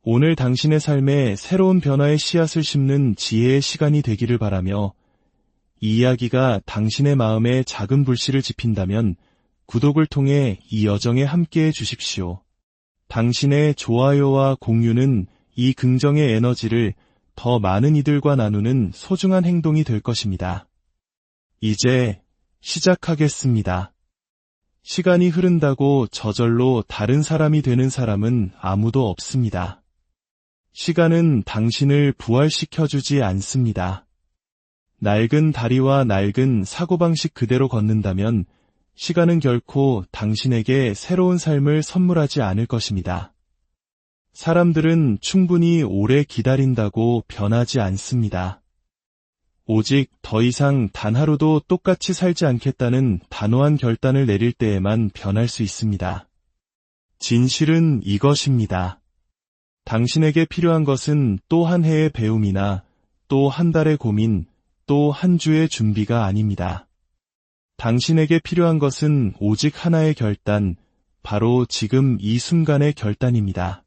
오늘 당신의 삶에 새로운 변화의 씨앗을 심는 지혜의 시간이 되기를 바라며, 이 이야기가 당신의 마음에 작은 불씨를 지핀다면 구독을 통해 이 여정에 함께해 주십시오. 당신의 좋아요와 공유는 이 긍정의 에너지를 더 많은 이들과 나누는 소중한 행동이 될 것입니다. 이제 시작하겠습니다. 시간이 흐른다고 저절로 다른 사람이 되는 사람은 아무도 없습니다. 시간은 당신을 부활시켜주지 않습니다. 낡은 다리와 낡은 사고방식 그대로 걷는다면 시간은 결코 당신에게 새로운 삶을 선물하지 않을 것입니다. 사람들은 충분히 오래 기다린다고 변하지 않습니다. 오직 더 이상 단 하루도 똑같이 살지 않겠다는 단호한 결단을 내릴 때에만 변할 수 있습니다. 진실은 이것입니다. 당신에게 필요한 것은 또 한 해의 배움이나 또 한 달의 고민, 또 한 주의 준비가 아닙니다. 당신에게 필요한 것은 오직 하나의 결단, 바로 지금 이 순간의 결단입니다.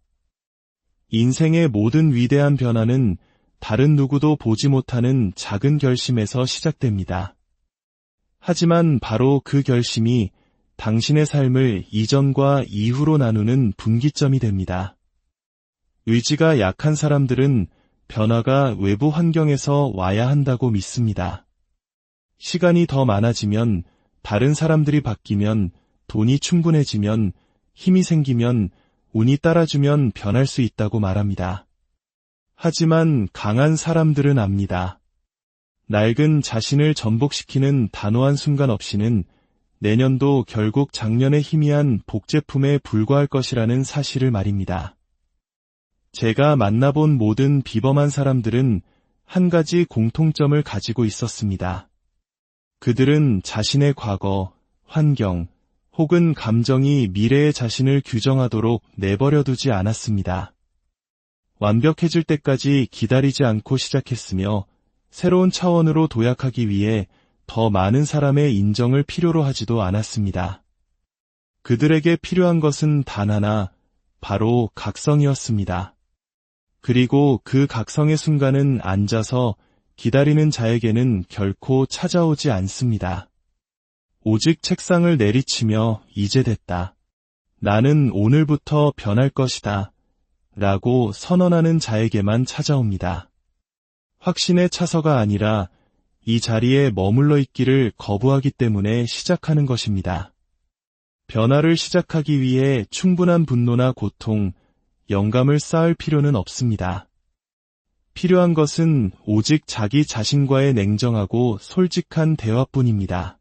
인생의 모든 위대한 변화는 다른 누구도 보지 못하는 작은 결심에서 시작됩니다. 하지만 바로 그 결심이 당신의 삶을 이전과 이후로 나누는 분기점이 됩니다. 의지가 약한 사람들은 변화가 외부 환경에서 와야 한다고 믿습니다. 시간이 더 많아지면, 다른 사람들이 바뀌면, 돈이 충분해지면, 힘이 생기면, 운이 따라주면 변할 수 있다고 말합니다. 하지만 강한 사람들은 압니다. 낡은 자신을 전복시키는 단호한 순간 없이는 내년도 결국 작년의 희미한 복제품에 불과할 것이라는 사실을 말입니다. 제가 만나본 모든 비범한 사람들은 한 가지 공통점을 가지고 있었습니다. 그들은 자신의 과거, 환경, 혹은 감정이 미래의 자신을 규정하도록 내버려두지 않았습니다. 완벽해질 때까지 기다리지 않고 시작했으며, 새로운 차원으로 도약하기 위해 더 많은 사람의 인정을 필요로 하지도 않았습니다. 그들에게 필요한 것은 단 하나, 바로 각성이었습니다. 그리고 그 각성의 순간은 앉아서 기다리는 자에게는 결코 찾아오지 않습니다. 오직 책상을 내리치며 이제 됐다. 나는 오늘부터 변할 것이다. 라고 선언하는 자에게만 찾아옵니다. 확신의 차서가 아니라 이 자리에 머물러 있기를 거부하기 때문에 시작하는 것입니다. 변화를 시작하기 위해 충분한 분노나 고통, 영감을 쌓을 필요는 없습니다. 필요한 것은 오직 자기 자신과의 냉정하고 솔직한 대화뿐입니다.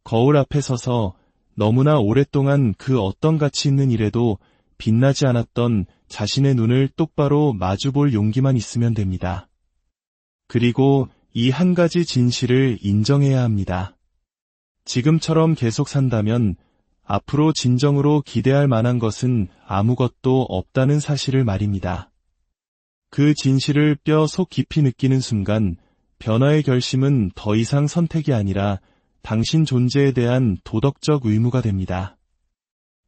거울 앞에 서서 너무나 오랫동안 그 어떤 가치 있는 일에도 빛나지 않았던 자신의 눈을 똑바로 마주볼 용기만 있으면 됩니다. 그리고 이 한 가지 진실을 인정해야 합니다. 지금처럼 계속 산다면 앞으로 진정으로 기대할 만한 것은 아무것도 없다는 사실을 말입니다. 그 진실을 뼈 속 깊이 느끼는 순간 변화의 결심은 더 이상 선택이 아니라 당신 존재에 대한 도덕적 의무가 됩니다.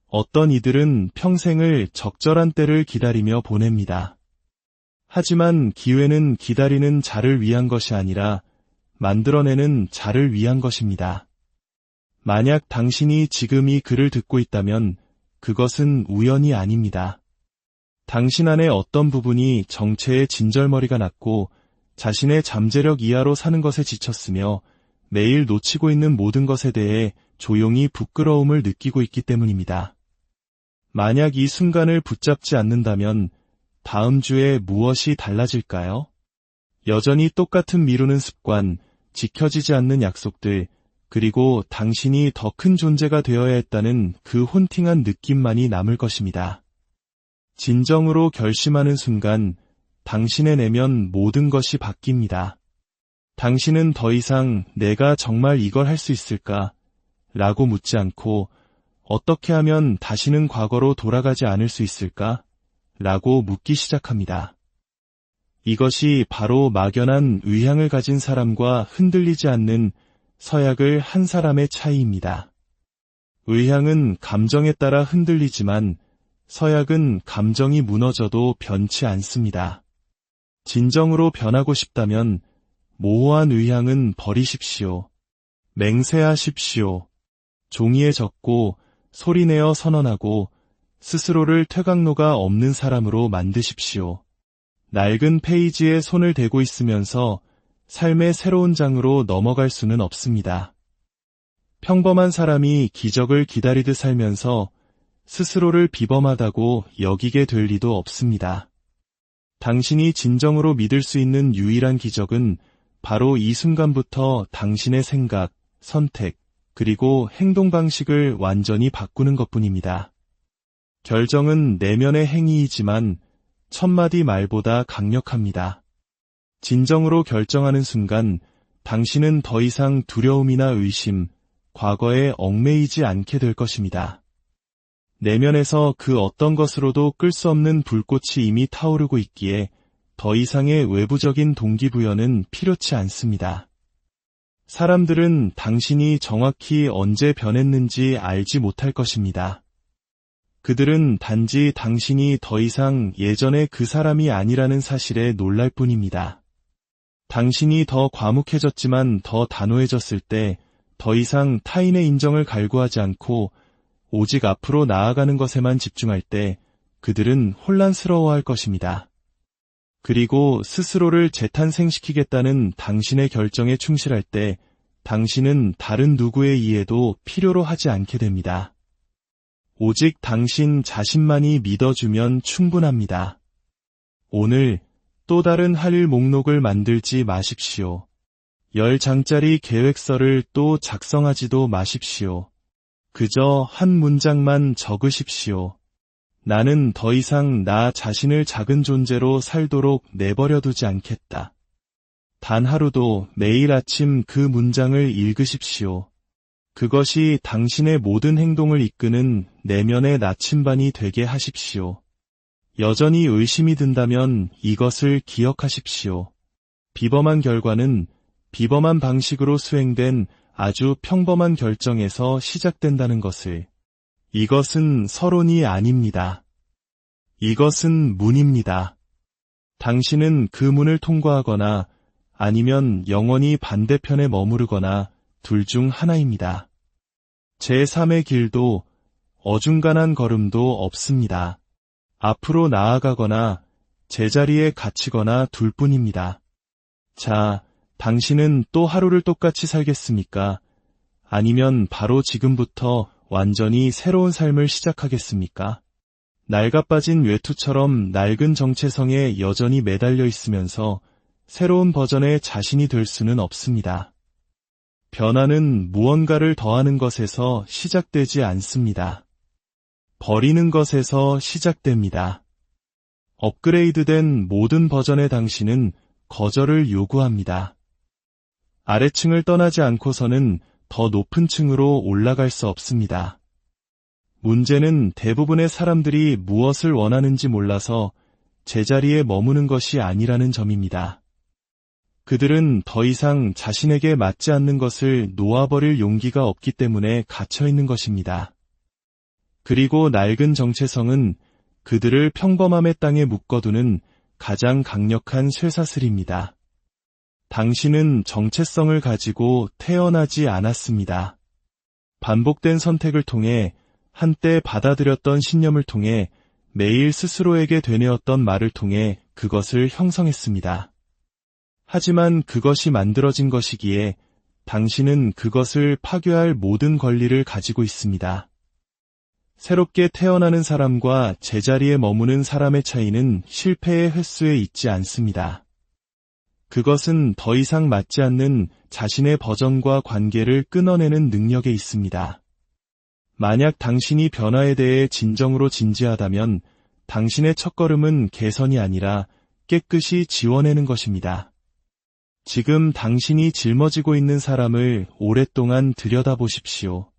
어떤 이들은 평생을 적절한 때를 기다리며 보냅니다. 하지만 기회는 기다리는 자를 위한 것이 아니라 만들어내는 자를 위한 것입니다. 만약 당신이 지금 이 글을 듣고 있다면 그것은 우연이 아닙니다. 당신 안에 어떤 부분이 정체의 진절머리가 났고 자신의 잠재력 이하로 사는 것에 지쳤으며 매일 놓치고 있는 모든 것에 대해 조용히 부끄러움을 느끼고 있기 때문입니다. 만약 이 순간을 붙잡지 않는다면 다음 주에 무엇이 달라질까요? 여전히 똑같은 미루는 습관, 지켜지지 않는 약속들, 그리고 당신이 더 큰 존재가 되어야 했다는 그 혼팅한 느낌만이 남을 것입니다. 진정으로 결심하는 순간 당신의 내면 모든 것이 바뀝니다. 당신은 더 이상 내가 정말 이걸 할 수 있을까? 라고 묻지 않고 어떻게 하면 다시는 과거로 돌아가지 않을 수 있을까? 라고 묻기 시작합니다. 이것이 바로 막연한 의향을 가진 사람과 흔들리지 않는 서약을 한 사람의 차이입니다. 의향은 감정에 따라 흔들리지만 서약은 감정이 무너져도 변치 않습니다. 진정으로 변하고 싶다면 모호한 의향은 버리십시오. 맹세하십시오. 종이에 적고 소리내어 선언하고 스스로를 퇴각로가 없는 사람으로 만드십시오. 낡은 페이지에 손을 대고 있으면서 삶의 새로운 장으로 넘어갈 수는 없습니다. 평범한 사람이 기적을 기다리듯 살면서 스스로를 비범하다고 여기게 될 리도 없습니다. 당신이 진정으로 믿을 수 있는 유일한 기적은 바로 이 순간부터 당신의 생각, 선택, 그리고 행동 방식을 완전히 바꾸는 것뿐입니다. 결정은 내면의 행위이지만 천마디 말보다 강력합니다. 진정으로 결정하는 순간 당신은 더 이상 두려움이나 의심, 과거에 얽매이지 않게 될 것입니다. 내면에서 그 어떤 것으로도 끌 수 없는 불꽃이 이미 타오르고 있기에 더 이상의 외부적인 동기부여는 필요치 않습니다. 사람들은 당신이 정확히 언제 변했는지 알지 못할 것입니다. 그들은 단지 당신이 더 이상 예전의 그 사람이 아니라는 사실에 놀랄 뿐입니다. 당신이 더 과묵해졌지만 더 단호해졌을 때 더 이상 타인의 인정을 갈구하지 않고 오직 앞으로 나아가는 것에만 집중할 때 그들은 혼란스러워할 것입니다. 그리고 스스로를 재탄생시키겠다는 당신의 결정에 충실할 때 당신은 다른 누구의 이해도 필요로 하지 않게 됩니다. 오직 당신 자신만이 믿어주면 충분합니다. 오늘 또 다른 할 일 목록을 만들지 마십시오. 10장짜리 계획서를 또 작성하지도 마십시오. 그저 한 문장만 적으십시오. 나는 더 이상 나 자신을 작은 존재로 살도록 내버려두지 않겠다. 단 하루도 매일 아침 그 문장을 읽으십시오. 그것이 당신의 모든 행동을 이끄는 내면의 나침반이 되게 하십시오. 여전히 의심이 든다면 이것을 기억하십시오. 비범한 결과는 비범한 방식으로 수행된 아주 평범한 결정에서 시작된다는 것을. 이것은 서론이 아닙니다. 이것은 문입니다. 당신은 그 문을 통과하거나 아니면 영원히 반대편에 머무르거나 둘 중 하나입니다. 제3의 길도 어중간한 걸음도 없습니다. 앞으로 나아가거나 제자리에 갇히거나 둘 뿐입니다. 자, 당신은 또 하루를 똑같이 살겠습니까? 아니면 바로 지금부터 완전히 새로운 삶을 시작하겠습니까? 낡아빠진 외투처럼 낡은 정체성에 여전히 매달려 있으면서 새로운 버전의 자신이 될 수는 없습니다. 변화는 무언가를 더하는 것에서 시작되지 않습니다. 버리는 것에서 시작됩니다. 업그레이드된 모든 버전의 당신은 거절을 요구합니다. 아래층을 떠나지 않고서는 더 높은 층으로 올라갈 수 없습니다. 문제는 대부분의 사람들이 무엇을 원하는지 몰라서 제자리에 머무는 것이 아니라는 점입니다. 그들은 더 이상 자신에게 맞지 않는 것을 놓아버릴 용기가 없기 때문에 갇혀있는 것입니다. 그리고 낡은 정체성은 그들을 평범함의 땅에 묶어두는 가장 강력한 쇠사슬입니다. 당신은 정체성을 가지고 태어나지 않았습니다. 반복된 선택을 통해 한때 받아들였던 신념을 통해 매일 스스로에게 되뇌었던 말을 통해 그것을 형성했습니다. 하지만 그것이 만들어진 것이기에 당신은 그것을 파괴할 모든 권리를 가지고 있습니다. 새롭게 태어나는 사람과 제자리에 머무는 사람의 차이는 실패의 횟수에 있지 않습니다. 그것은 더 이상 맞지 않는 자신의 버전과 관계를 끊어내는 능력에 있습니다. 만약 당신이 변화에 대해 진정으로 진지하다면 당신의 첫걸음은 개선이 아니라 깨끗이 지워내는 것입니다. 지금 당신이 짊어지고 있는 사람을 오랫동안 들여다보십시오.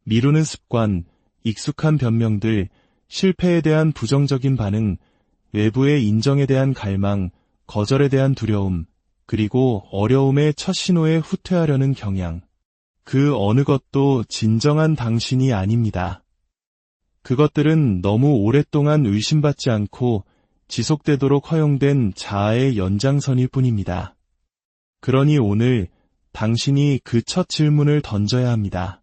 미루는 습관, 익숙한 변명들, 실패에 대한 부정적인 반응, 외부의 인정에 대한 갈망, 거절에 대한 두려움, 그리고 어려움의 첫 신호에 후퇴하려는 경향. 그 어느 것도 진정한 당신이 아닙니다. 그것들은 너무 오랫동안 의심받지 않고 지속되도록 허용된 자아의 연장선일 뿐입니다. 그러니 오늘 당신이 그 첫 질문을 던져야 합니다.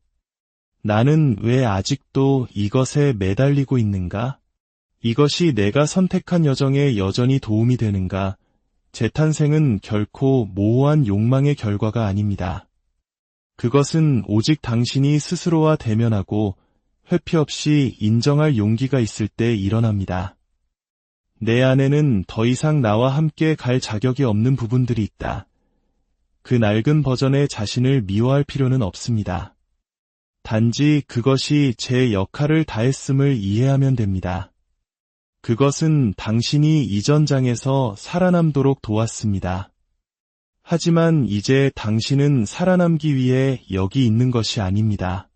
나는 왜 아직도 이것에 매달리고 있는가? 이것이 내가 선택한 여정에 여전히 도움이 되는가? 재탄생은 결코 모호한 욕망의 결과가 아닙니다. 그것은 오직 당신이 스스로와 대면하고 회피 없이 인정할 용기가 있을 때 일어납니다. 내 안에는 더 이상 나와 함께 갈 자격이 없는 부분들이 있다. 그 낡은 버전의 자신을 미워할 필요는 없습니다. 단지 그것이 제 역할을 다했음을 이해하면 됩니다. 그것은 당신이 이전 장에서 살아남도록 도왔습니다. 하지만 이제 당신은 살아남기 위해 여기 있는 것이 아닙니다.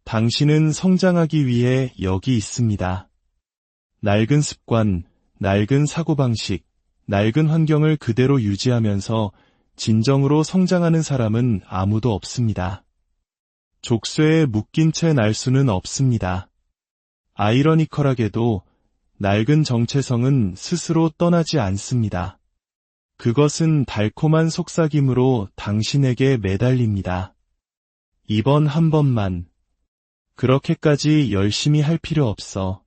당신은 성장하기 위해 여기 있습니다. 낡은 습관, 낡은 사고방식, 낡은 환경을 그대로 유지하면서 진정으로 성장하는 사람은 아무도 없습니다. 족쇄에 묶인 채 날 수는 없습니다. 아이러니컬하게도 낡은 정체성은 스스로 떠나지 않습니다. 그것은 달콤한 속삭임으로 당신에게 매달립니다. 이번 한 번만. 그렇게까지 열심히 할 필요 없어.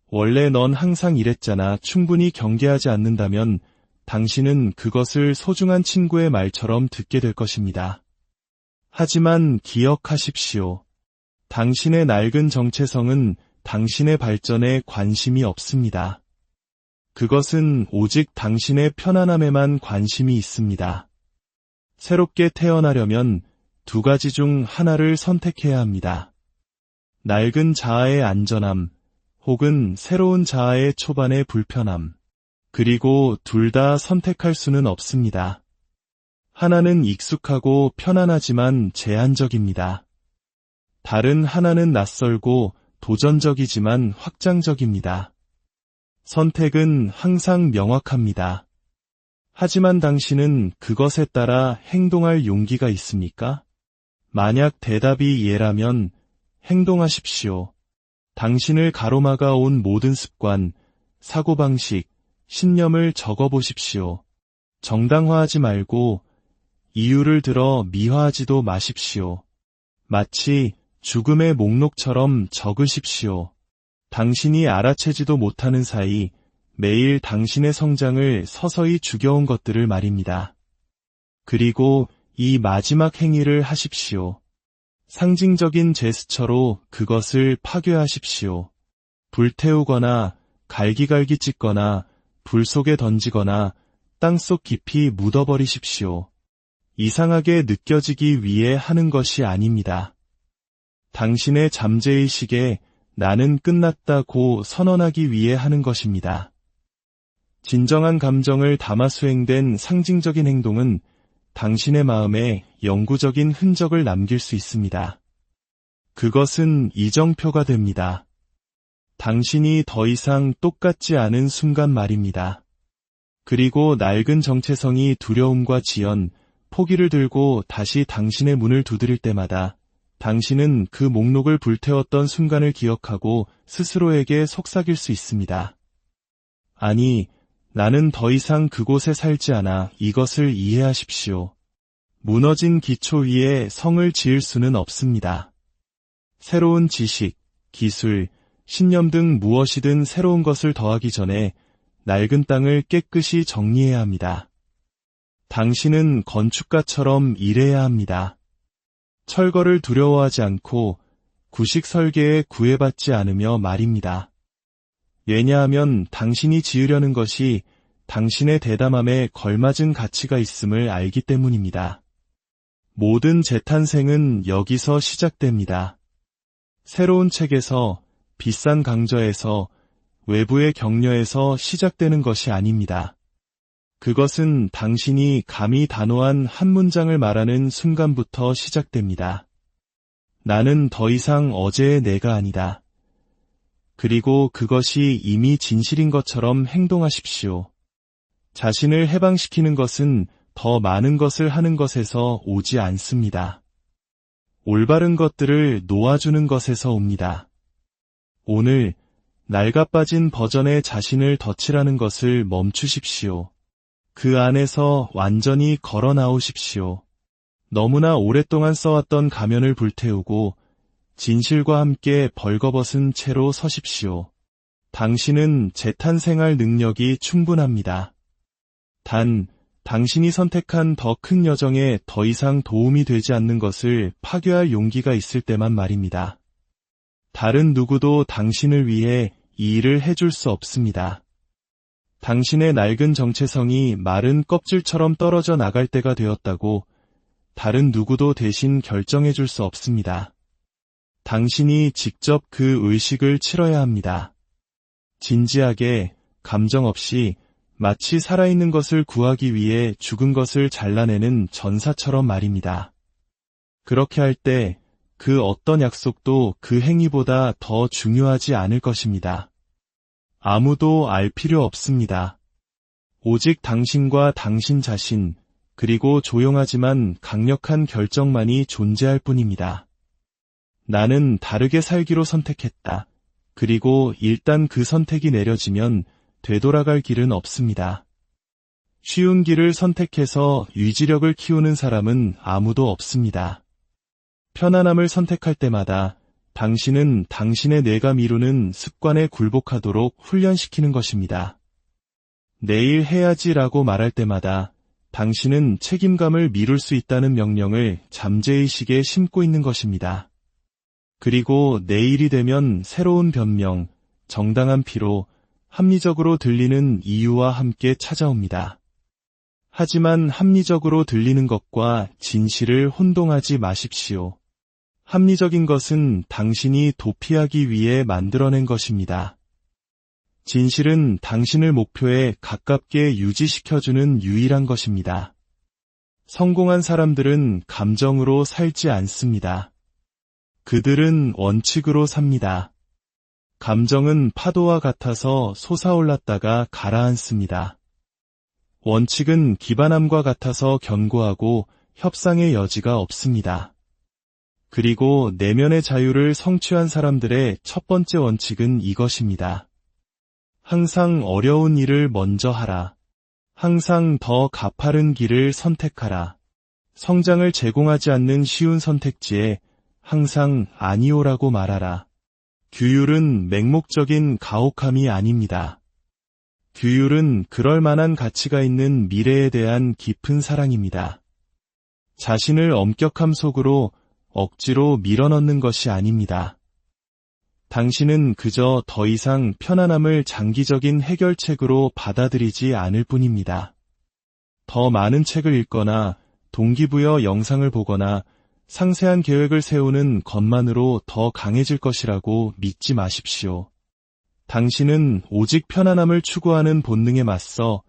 원래 넌 항상 이랬잖아. 충분히 경계하지 않는다면 당신은 그것을 소중한 친구의 말처럼 듣게 될 것입니다. 하지만 기억하십시오. 당신의 낡은 정체성은 당신의 발전에 관심이 없습니다. 그것은 오직 당신의 편안함에만 관심이 있습니다. 새롭게 태어나려면 두 가지 중 하나를 선택해야 합니다. 낡은 자아의 안전함, 혹은 새로운 자아의 초반의 불편함. 그리고 둘 다 선택할 수는 없습니다. 하나는 익숙하고 편안하지만 제한적입니다. 다른 하나는 낯설고 도전적이지만 확장적입니다. 선택은 항상 명확합니다. 하지만 당신은 그것에 따라 행동할 용기가 있습니까? 만약 대답이 예라면 행동하십시오. 당신을 가로막아 온 모든 습관, 사고방식, 신념을 적어보십시오. 정당화하지 말고 이유를 들어 미화하지도 마십시오. 마치 죽음의 목록처럼 적으십시오. 당신이 알아채지도 못하는 사이 매일 당신의 성장을 서서히 죽여온 것들을 말입니다. 그리고 이 마지막 행위를 하십시오. 상징적인 제스처로 그것을 파괴하십시오. 불태우거나 갈기갈기 찢거나 불 속에 던지거나 땅속 깊이 묻어버리십시오. 이상하게 느껴지기 위해 하는 것이 아닙니다. 당신의 잠재의식에 나는 끝났다고 선언하기 위해 하는 것입니다. 진정한 감정을 담아 수행된 상징적인 행동은 당신의 마음에 영구적인 흔적을 남길 수 있습니다. 그것은 이정표가 됩니다. 당신이 더 이상 똑같지 않은 순간 말입니다. 그리고 낡은 정체성이 두려움과 지연, 포기를 들고 다시 당신의 문을 두드릴 때마다 당신은 그 목록을 불태웠던 순간을 기억하고 스스로에게 속삭일 수 있습니다. 아니, 나는 더 이상 그곳에 살지 않아. 이것을 이해하십시오. 무너진 기초 위에 성을 지을 수는 없습니다. 새로운 지식, 기술, 신념 등 무엇이든 새로운 것을 더하기 전에 낡은 땅을 깨끗이 정리해야 합니다. 당신은 건축가처럼 일해야 합니다. 철거를 두려워하지 않고 구식 설계에 구애받지 않으며 말입니다. 왜냐하면 당신이 지으려는 것이 당신의 대담함에 걸맞은 가치가 있음을 알기 때문입니다. 모든 재탄생은 여기서 시작됩니다. 새로운 책에서, 비싼 강좌에서, 외부의 격려에서 시작되는 것이 아닙니다. 그것은 당신이 감히 단호한 한 문장을 말하는 순간부터 시작됩니다. 나는 더 이상 어제의 내가 아니다. 그리고 그것이 이미 진실인 것처럼 행동하십시오. 자신을 해방시키는 것은 더 많은 것을 하는 것에서 오지 않습니다. 올바른 것들을 놓아주는 것에서 옵니다. 오늘 낡아빠진 버전의 자신을 덧칠하는 것을 멈추십시오. 그 안에서 완전히 걸어 나오십시오. 너무나 오랫동안 써왔던 가면을 불태우고 진실과 함께 벌거벗은 채로 서십시오. 당신은 재탄생할 능력이 충분합니다. 단, 당신이 선택한 더 큰 여정에 더 이상 도움이 되지 않는 것을 파괴할 용기가 있을 때만 말입니다. 다른 누구도 당신을 위해 이 일을 해줄 수 없습니다. 당신의 낡은 정체성이 마른 껍질처럼 떨어져 나갈 때가 되었다고 다른 누구도 대신 결정해줄 수 없습니다. 당신이 직접 그 의식을 치러야 합니다. 진지하게, 감정 없이 마치 살아있는 것을 구하기 위해 죽은 것을 잘라내는 전사처럼 말입니다. 그렇게 할 때 그 어떤 약속도 그 행위보다 더 중요하지 않을 것입니다. 아무도 알 필요 없습니다. 오직 당신과 당신 자신, 그리고 조용하지만 강력한 결정만이 존재할 뿐입니다. 나는 다르게 살기로 선택했다. 그리고 일단 그 선택이 내려지면 되돌아갈 길은 없습니다. 쉬운 길을 선택해서 유지력을 키우는 사람은 아무도 없습니다. 편안함을 선택할 때마다 당신은 당신의 뇌가 미루는 습관에 굴복하도록 훈련시키는 것입니다. 내일 해야지라고 말할 때마다 당신은 책임감을 미룰 수 있다는 명령을 잠재의식에 심고 있는 것입니다. 그리고 내일이 되면 새로운 변명, 정당한 피로, 합리적으로 들리는 이유와 함께 찾아옵니다. 하지만 합리적으로 들리는 것과 진실을 혼동하지 마십시오. 합리적인 것은 당신이 도피하기 위해 만들어낸 것입니다. 진실은 당신을 목표에 가깝게 유지시켜주는 유일한 것입니다. 성공한 사람들은 감정으로 살지 않습니다. 그들은 원칙으로 삽니다. 감정은 파도와 같아서 솟아올랐다가 가라앉습니다. 원칙은 기반함과 같아서 견고하고 협상의 여지가 없습니다. 그리고 내면의 자유를 성취한 사람들의 첫 번째 원칙은 이것입니다. 항상 어려운 일을 먼저 하라. 항상 더 가파른 길을 선택하라. 성장을 제공하지 않는 쉬운 선택지에 항상 아니오라고 말하라. 규율은 맹목적인 가혹함이 아닙니다. 규율은 그럴 만한 가치가 있는 미래에 대한 깊은 사랑입니다. 자신을 엄격함 속으로 억지로 밀어넣는 것이 아닙니다. 당신은 그저 더 이상 편안함을 장기적인 해결책으로 받아들이지 않을 뿐입니다. 더 많은 책을 읽거나 동기부여 영상을 보거나 상세한 계획을 세우는 것만으로 더 강해질 것이라고 믿지 마십시오. 당신은 오직 편안함을 추구하는 본능에 맞서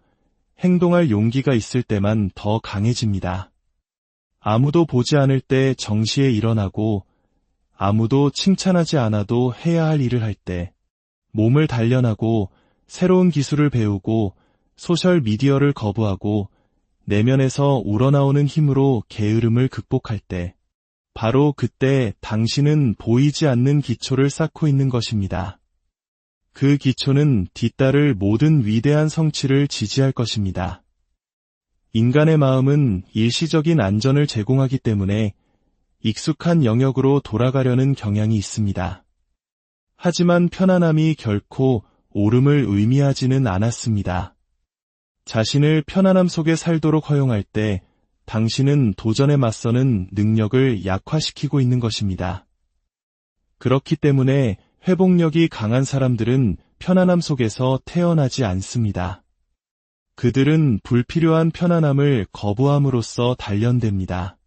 행동할 용기가 있을 때만 더 강해집니다. 아무도 보지 않을 때 정시에 일어나고 아무도 칭찬하지 않아도 해야 할 일을 할 때 몸을 단련하고 새로운 기술을 배우고 소셜미디어를 거부하고 내면에서 우러나오는 힘으로 게으름을 극복할 때 바로 그때 당신은 보이지 않는 기초를 쌓고 있는 것입니다. 그 기초는 뒤따를 모든 위대한 성취를 지지할 것입니다. 인간의 마음은 일시적인 안전을 제공하기 때문에 익숙한 영역으로 돌아가려는 경향이 있습니다. 하지만 편안함이 결코 옳음을 의미하지는 않았습니다. 자신을 편안함 속에 살도록 허용할 때 당신은 도전에 맞서는 능력을 약화시키고 있는 것입니다. 그렇기 때문에 회복력이 강한 사람들은 편안함 속에서 태어나지 않습니다. 그들은 불필요한 편안함을 거부함으로써 단련됩니다.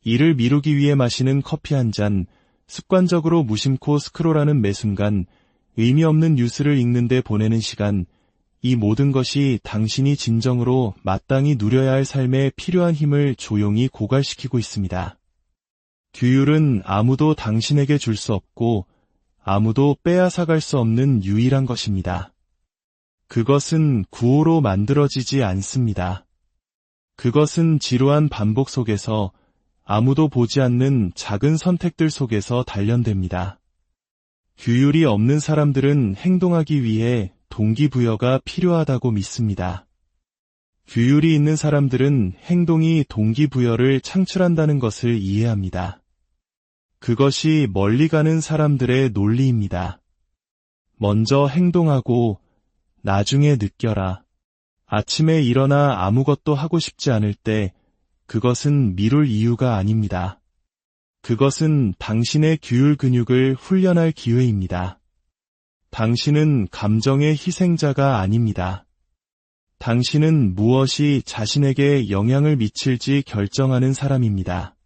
이를 미루기 위해 마시는 커피 한 잔, 습관적으로 무심코 스크롤하는 매 순간, 의미 없는 뉴스를 읽는데 보내는 시간, 이 모든 것이 당신이 진정으로 마땅히 누려야 할 삶에 필요한 힘을 조용히 고갈시키고 있습니다. 규율은 아무도 당신에게 줄 수 없고 아무도 빼앗아갈 수 없는 유일한 것입니다. 그것은 구호로 만들어지지 않습니다. 그것은 지루한 반복 속에서 아무도 보지 않는 작은 선택들 속에서 단련됩니다. 규율이 없는 사람들은 행동하기 위해 동기부여가 필요하다고 믿습니다. 규율이 있는 사람들은 행동이 동기부여를 창출한다는 것을 이해합니다. 그것이 멀리 가는 사람들의 논리입니다. 먼저 행동하고 나중에 느껴라. 아침에 일어나 아무것도 하고 싶지 않을 때 그것은 미룰 이유가 아닙니다. 그것은 당신의 규율 근육을 훈련할 기회입니다. 당신은 감정의 희생자가 아닙니다. 당신은 무엇이 자신에게 영향을 미칠지 결정하는 사람입니다.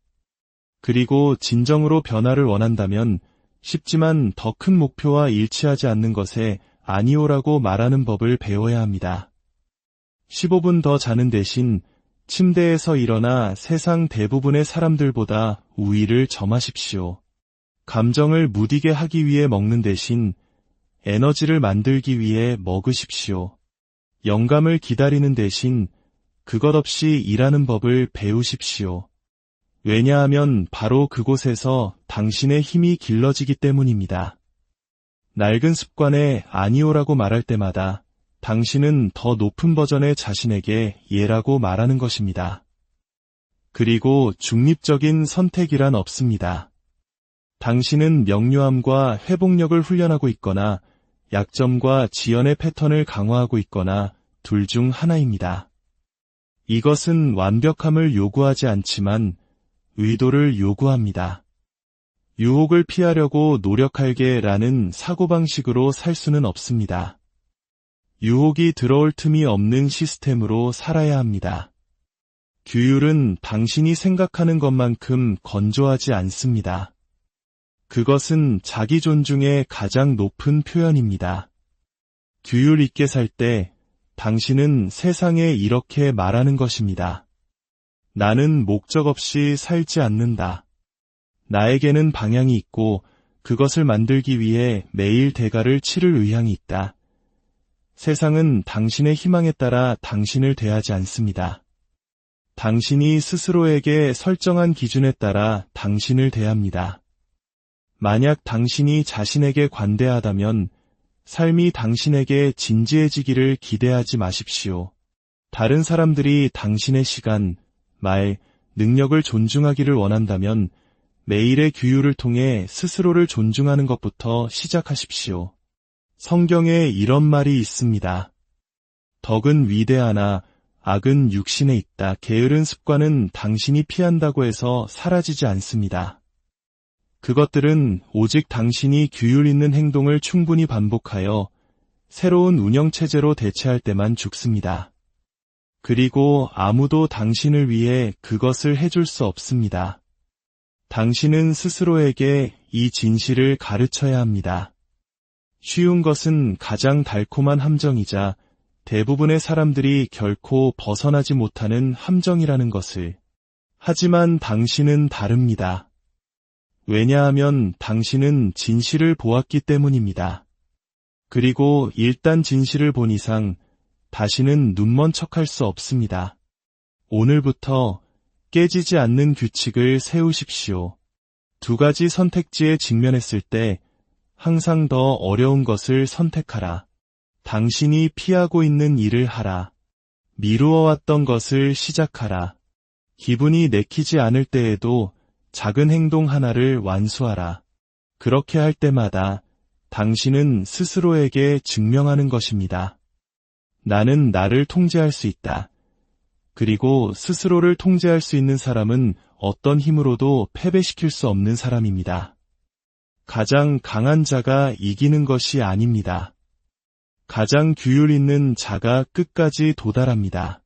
그리고 진정으로 변화를 원한다면 쉽지만 더 큰 목표와 일치하지 않는 것에 아니오라고 말하는 법을 배워야 합니다. 15분 더 자는 대신 침대에서 일어나 세상 대부분의 사람들보다 우위를 점하십시오. 감정을 무디게 하기 위해 먹는 대신 에너지를 만들기 위해 먹으십시오. 영감을 기다리는 대신 그것 없이 일하는 법을 배우십시오. 왜냐하면 바로 그곳에서 당신의 힘이 길러지기 때문입니다. 낡은 습관에 아니오라고 말할 때마다 당신은 더 높은 버전의 자신에게 예라고 말하는 것입니다. 그리고 중립적인 선택이란 없습니다. 당신은 명료함과 회복력을 훈련하고 있거나 약점과 지연의 패턴을 강화하고 있거나 둘 중 하나입니다. 이것은 완벽함을 요구하지 않지만 의도를 요구합니다. 유혹을 피하려고 노력할게라는 사고방식으로 살 수는 없습니다. 유혹이 들어올 틈이 없는 시스템으로 살아야 합니다. 규율은 당신이 생각하는 것만큼 건조하지 않습니다. 그것은 자기 존중의 가장 높은 표현입니다. 규율 있게 살 때 당신은 세상에 이렇게 말하는 것입니다. 나는 목적 없이 살지 않는다. 나에게는 방향이 있고 그것을 만들기 위해 매일 대가를 치를 의향이 있다. 세상은 당신의 희망에 따라 당신을 대하지 않습니다. 당신이 스스로에게 설정한 기준에 따라 당신을 대합니다. 만약 당신이 자신에게 관대하다면 삶이 당신에게 진지해지기를 기대하지 마십시오. 다른 사람들이 당신의 시간, 말, 능력을 존중하기를 원한다면 매일의 규율을 통해 스스로를 존중하는 것부터 시작하십시오. 성경에 이런 말이 있습니다. 덕은 위대하나 악은 육신에 있다. 게으른 습관은 당신이 피한다고 해서 사라지지 않습니다. 그것들은 오직 당신이 규율 있는 행동을 충분히 반복하여 새로운 운영체제로 대체할 때만 죽습니다. 그리고 아무도 당신을 위해 그것을 해줄 수 없습니다. 당신은 스스로에게 이 진실을 가르쳐야 합니다. 쉬운 것은 가장 달콤한 함정이자 대부분의 사람들이 결코 벗어나지 못하는 함정이라는 것을. 하지만 당신은 다릅니다. 왜냐하면 당신은 진실을 보았기 때문입니다. 그리고 일단 진실을 본 이상 다시는 눈먼 척할 수 없습니다. 오늘부터 깨지지 않는 규칙을 세우십시오. 두 가지 선택지에 직면했을 때 항상 더 어려운 것을 선택하라. 당신이 피하고 있는 일을 하라. 미루어왔던 것을 시작하라. 기분이 내키지 않을 때에도 작은 행동 하나를 완수하라. 그렇게 할 때마다 당신은 스스로에게 증명하는 것입니다. 나는 나를 통제할 수 있다. 그리고 스스로를 통제할 수 있는 사람은 어떤 힘으로도 패배시킬 수 없는 사람입니다. 가장 강한 자가 이기는 것이 아닙니다. 가장 규율 있는 자가 끝까지 도달합니다.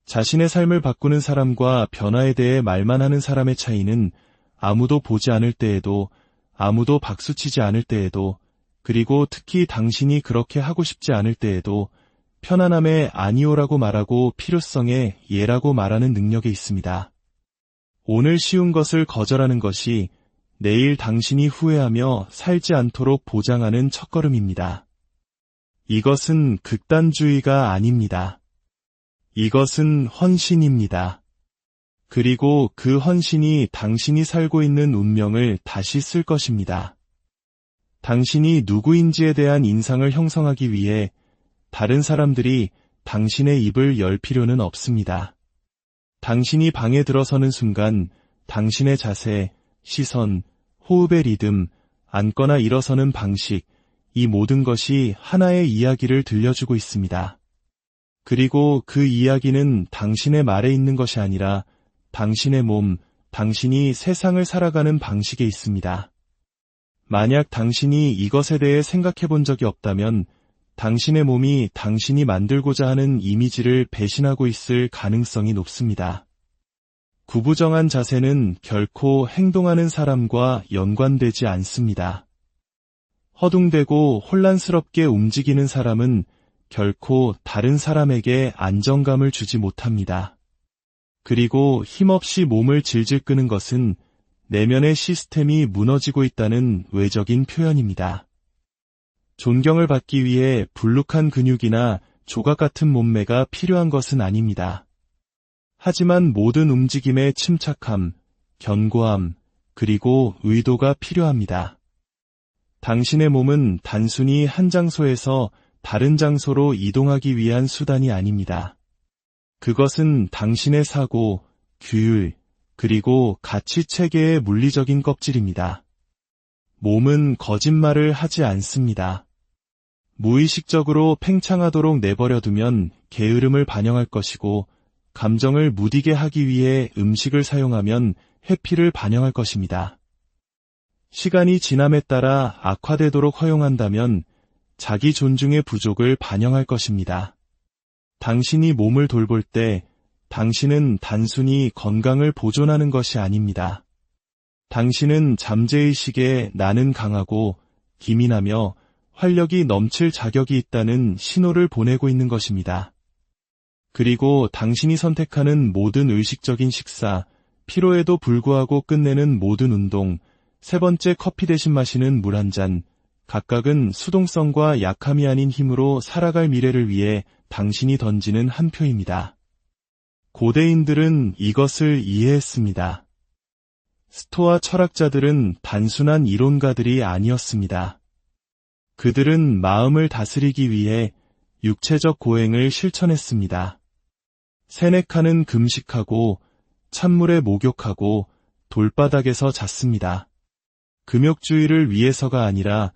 자신의 삶을 바꾸는 사람과 변화에 대해 말만 하는 사람의 차이는 아무도 보지 않을 때에도, 아무도 박수치지 않을 때에도, 그리고 특히 당신이 그렇게 하고 싶지 않을 때에도 편안함에 아니오라고 말하고 필요성에 예라고 말하는 능력에 있습니다. 오늘 쉬운 것을 거절하는 것이 내일 당신이 후회하며 살지 않도록 보장하는 첫걸음입니다. 이것은 극단주의가 아닙니다. 이것은 헌신입니다. 그리고 그 헌신이 당신이 살고 있는 운명을 다시 쓸 것입니다. 당신이 누구인지에 대한 인상을 형성하기 위해 다른 사람들이 당신의 입을 열 필요는 없습니다. 당신이 방에 들어서는 순간 당신의 자세, 시선, 호흡의 리듬, 앉거나 일어서는 방식, 이 모든 것이 하나의 이야기를 들려주고 있습니다. 그리고 그 이야기는 당신의 말에 있는 것이 아니라 당신의 몸, 당신이 세상을 살아가는 방식에 있습니다. 만약 당신이 이것에 대해 생각해 본 적이 없다면 당신의 몸이 당신이 만들고자 하는 이미지를 배신하고 있을 가능성이 높습니다. 구부정한 자세는 결코 행동하는 사람과 연관되지 않습니다. 허둥대고 혼란스럽게 움직이는 사람은 결코 다른 사람에게 안정감을 주지 못합니다. 그리고 힘없이 몸을 질질 끄는 것은 내면의 시스템이 무너지고 있다는 외적인 표현입니다. 존경을 받기 위해 불룩한 근육이나 조각 같은 몸매가 필요한 것은 아닙니다. 하지만 모든 움직임에 침착함, 견고함, 그리고 의도가 필요합니다. 당신의 몸은 단순히 한 장소에서 다른 장소로 이동하기 위한 수단이 아닙니다. 그것은 당신의 사고, 규율, 그리고 가치 체계의 물리적인 껍질입니다. 몸은 거짓말을 하지 않습니다. 무의식적으로 팽창하도록 내버려두면 게으름을 반영할 것이고, 감정을 무디게 하기 위해 음식을 사용하면 회피를 반영할 것입니다. 시간이 지남에 따라 악화되도록 허용한다면 자기 존중의 부족을 반영할 것입니다. 당신이 몸을 돌볼 때 당신은 단순히 건강을 보존하는 것이 아닙니다. 당신은 잠재의식에 나는 강하고 기민하며 활력이 넘칠 자격이 있다는 신호를 보내고 있는 것입니다. 그리고 당신이 선택하는 모든 의식적인 식사, 피로에도 불구하고 끝내는 모든 운동, 세 번째 커피 대신 마시는 물 한 잔, 각각은 수동성과 약함이 아닌 힘으로 살아갈 미래를 위해 당신이 던지는 한 표입니다. 고대인들은 이것을 이해했습니다. 스토아 철학자들은 단순한 이론가들이 아니었습니다. 그들은 마음을 다스리기 위해 육체적 고행을 실천했습니다. 세네카는 금식하고 찬물에 목욕하고 돌바닥에서 잤습니다. 금욕주의를 위해서가 아니라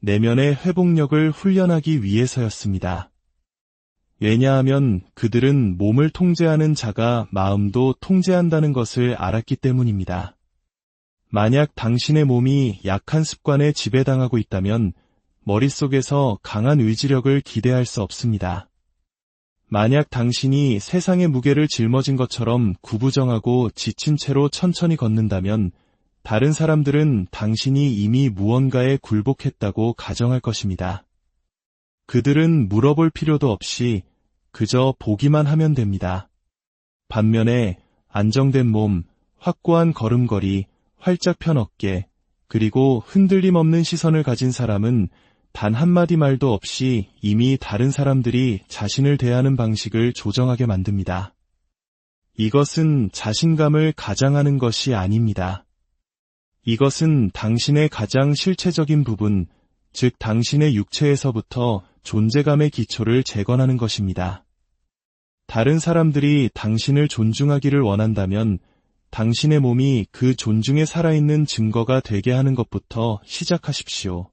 내면의 회복력을 훈련하기 위해서였습니다. 왜냐하면 그들은 몸을 통제하는 자가 마음도 통제한다는 것을 알았기 때문입니다. 만약 당신의 몸이 약한 습관에 지배당하고 있다면 머릿속에서 강한 의지력을 기대할 수 없습니다. 만약 당신이 세상의 무게를 짊어진 것처럼 구부정하고 지친 채로 천천히 걷는다면 다른 사람들은 당신이 이미 무언가에 굴복했다고 가정할 것입니다. 그들은 물어볼 필요도 없이 그저 보기만 하면 됩니다. 반면에 안정된 몸, 확고한 걸음걸이, 활짝 편 어깨, 그리고 흔들림 없는 시선을 가진 사람은 단 한마디 말도 없이 이미 다른 사람들이 자신을 대하는 방식을 조정하게 만듭니다. 이것은 자신감을 가장하는 것이 아닙니다. 이것은 당신의 가장 실체적인 부분, 즉 당신의 육체에서부터 존재감의 기초를 재건하는 것입니다. 다른 사람들이 당신을 존중하기를 원한다면 당신의 몸이 그 존중에 살아있는 증거가 되게 하는 것부터 시작하십시오.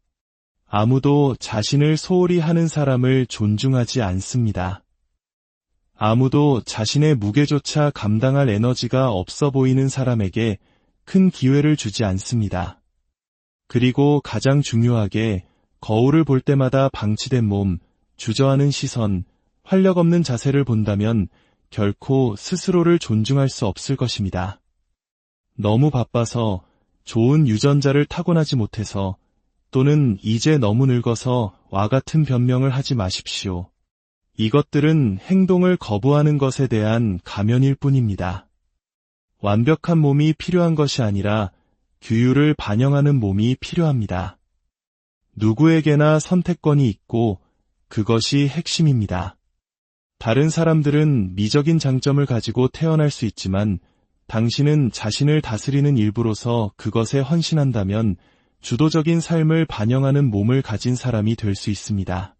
아무도 자신을 소홀히 하는 사람을 존중하지 않습니다. 아무도 자신의 무게조차 감당할 에너지가 없어 보이는 사람에게 큰 기회를 주지 않습니다. 그리고 가장 중요하게 거울을 볼 때마다 방치된 몸, 주저하는 시선, 활력 없는 자세를 본다면 결코 스스로를 존중할 수 없을 것입니다. 너무 바빠서, 좋은 유전자를 타고나지 못해서, 또는 이제 너무 늙어서 와 같은 변명을 하지 마십시오. 이것들은 행동을 거부하는 것에 대한 가면일 뿐입니다. 완벽한 몸이 필요한 것이 아니라 규율을 반영하는 몸이 필요합니다. 누구에게나 선택권이 있고 그것이 핵심입니다. 다른 사람들은 미적인 장점을 가지고 태어날 수 있지만 당신은 자신을 다스리는 일부로서 그것에 헌신한다면 주도적인 삶을 반영하는 몸을 가진 사람이 될 수 있습니다.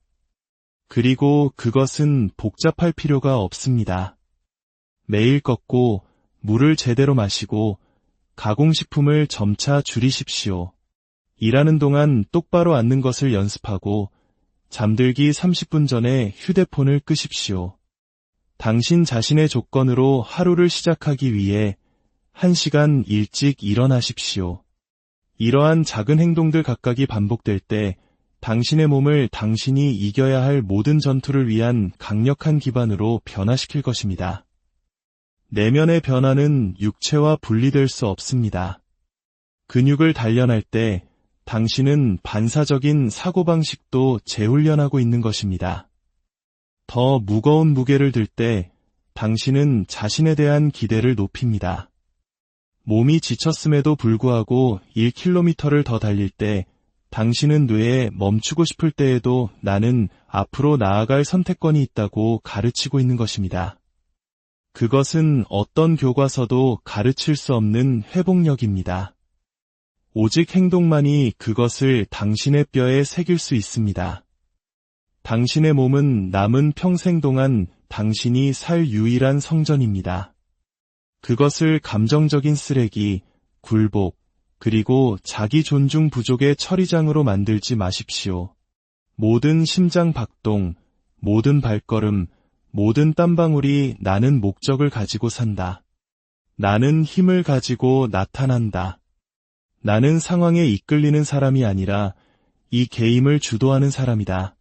그리고 그것은 복잡할 필요가 없습니다. 매일 걷고 물을 제대로 마시고 가공식품을 점차 줄이십시오. 일하는 동안 똑바로 앉는 것을 연습하고 잠들기 30분 전에 휴대폰을 끄십시오. 당신 자신의 조건으로 하루를 시작하기 위해 1시간 일찍 일어나십시오. 이러한 작은 행동들 각각이 반복될 때 당신의 몸을 당신이 이겨야 할 모든 전투를 위한 강력한 기반으로 변화시킬 것입니다. 내면의 변화는 육체와 분리될 수 없습니다. 근육을 단련할 때 당신은 반사적인 사고방식도 재훈련하고 있는 것입니다. 더 무거운 무게를 들 때 당신은 자신에 대한 기대를 높입니다. 몸이 지쳤음에도 불구하고 1km를 더 달릴 때 당신은 뇌에 멈추고 싶을 때에도 나는 앞으로 나아갈 선택권이 있다고 가르치고 있는 것입니다. 그것은 어떤 교과서도 가르칠 수 없는 회복력입니다. 오직 행동만이 그것을 당신의 뼈에 새길 수 있습니다. 당신의 몸은 남은 평생 동안 당신이 살 유일한 성전입니다. 그것을 감정적인 쓰레기, 굴복, 그리고 자기 존중 부족의 처리장으로 만들지 마십시오. 모든 심장 박동, 모든 발걸음, 모든 땀방울이 나는 목적을 가지고 산다. 나는 힘을 가지고 나타난다. 나는 상황에 이끌리는 사람이 아니라 이 게임을 주도하는 사람이다.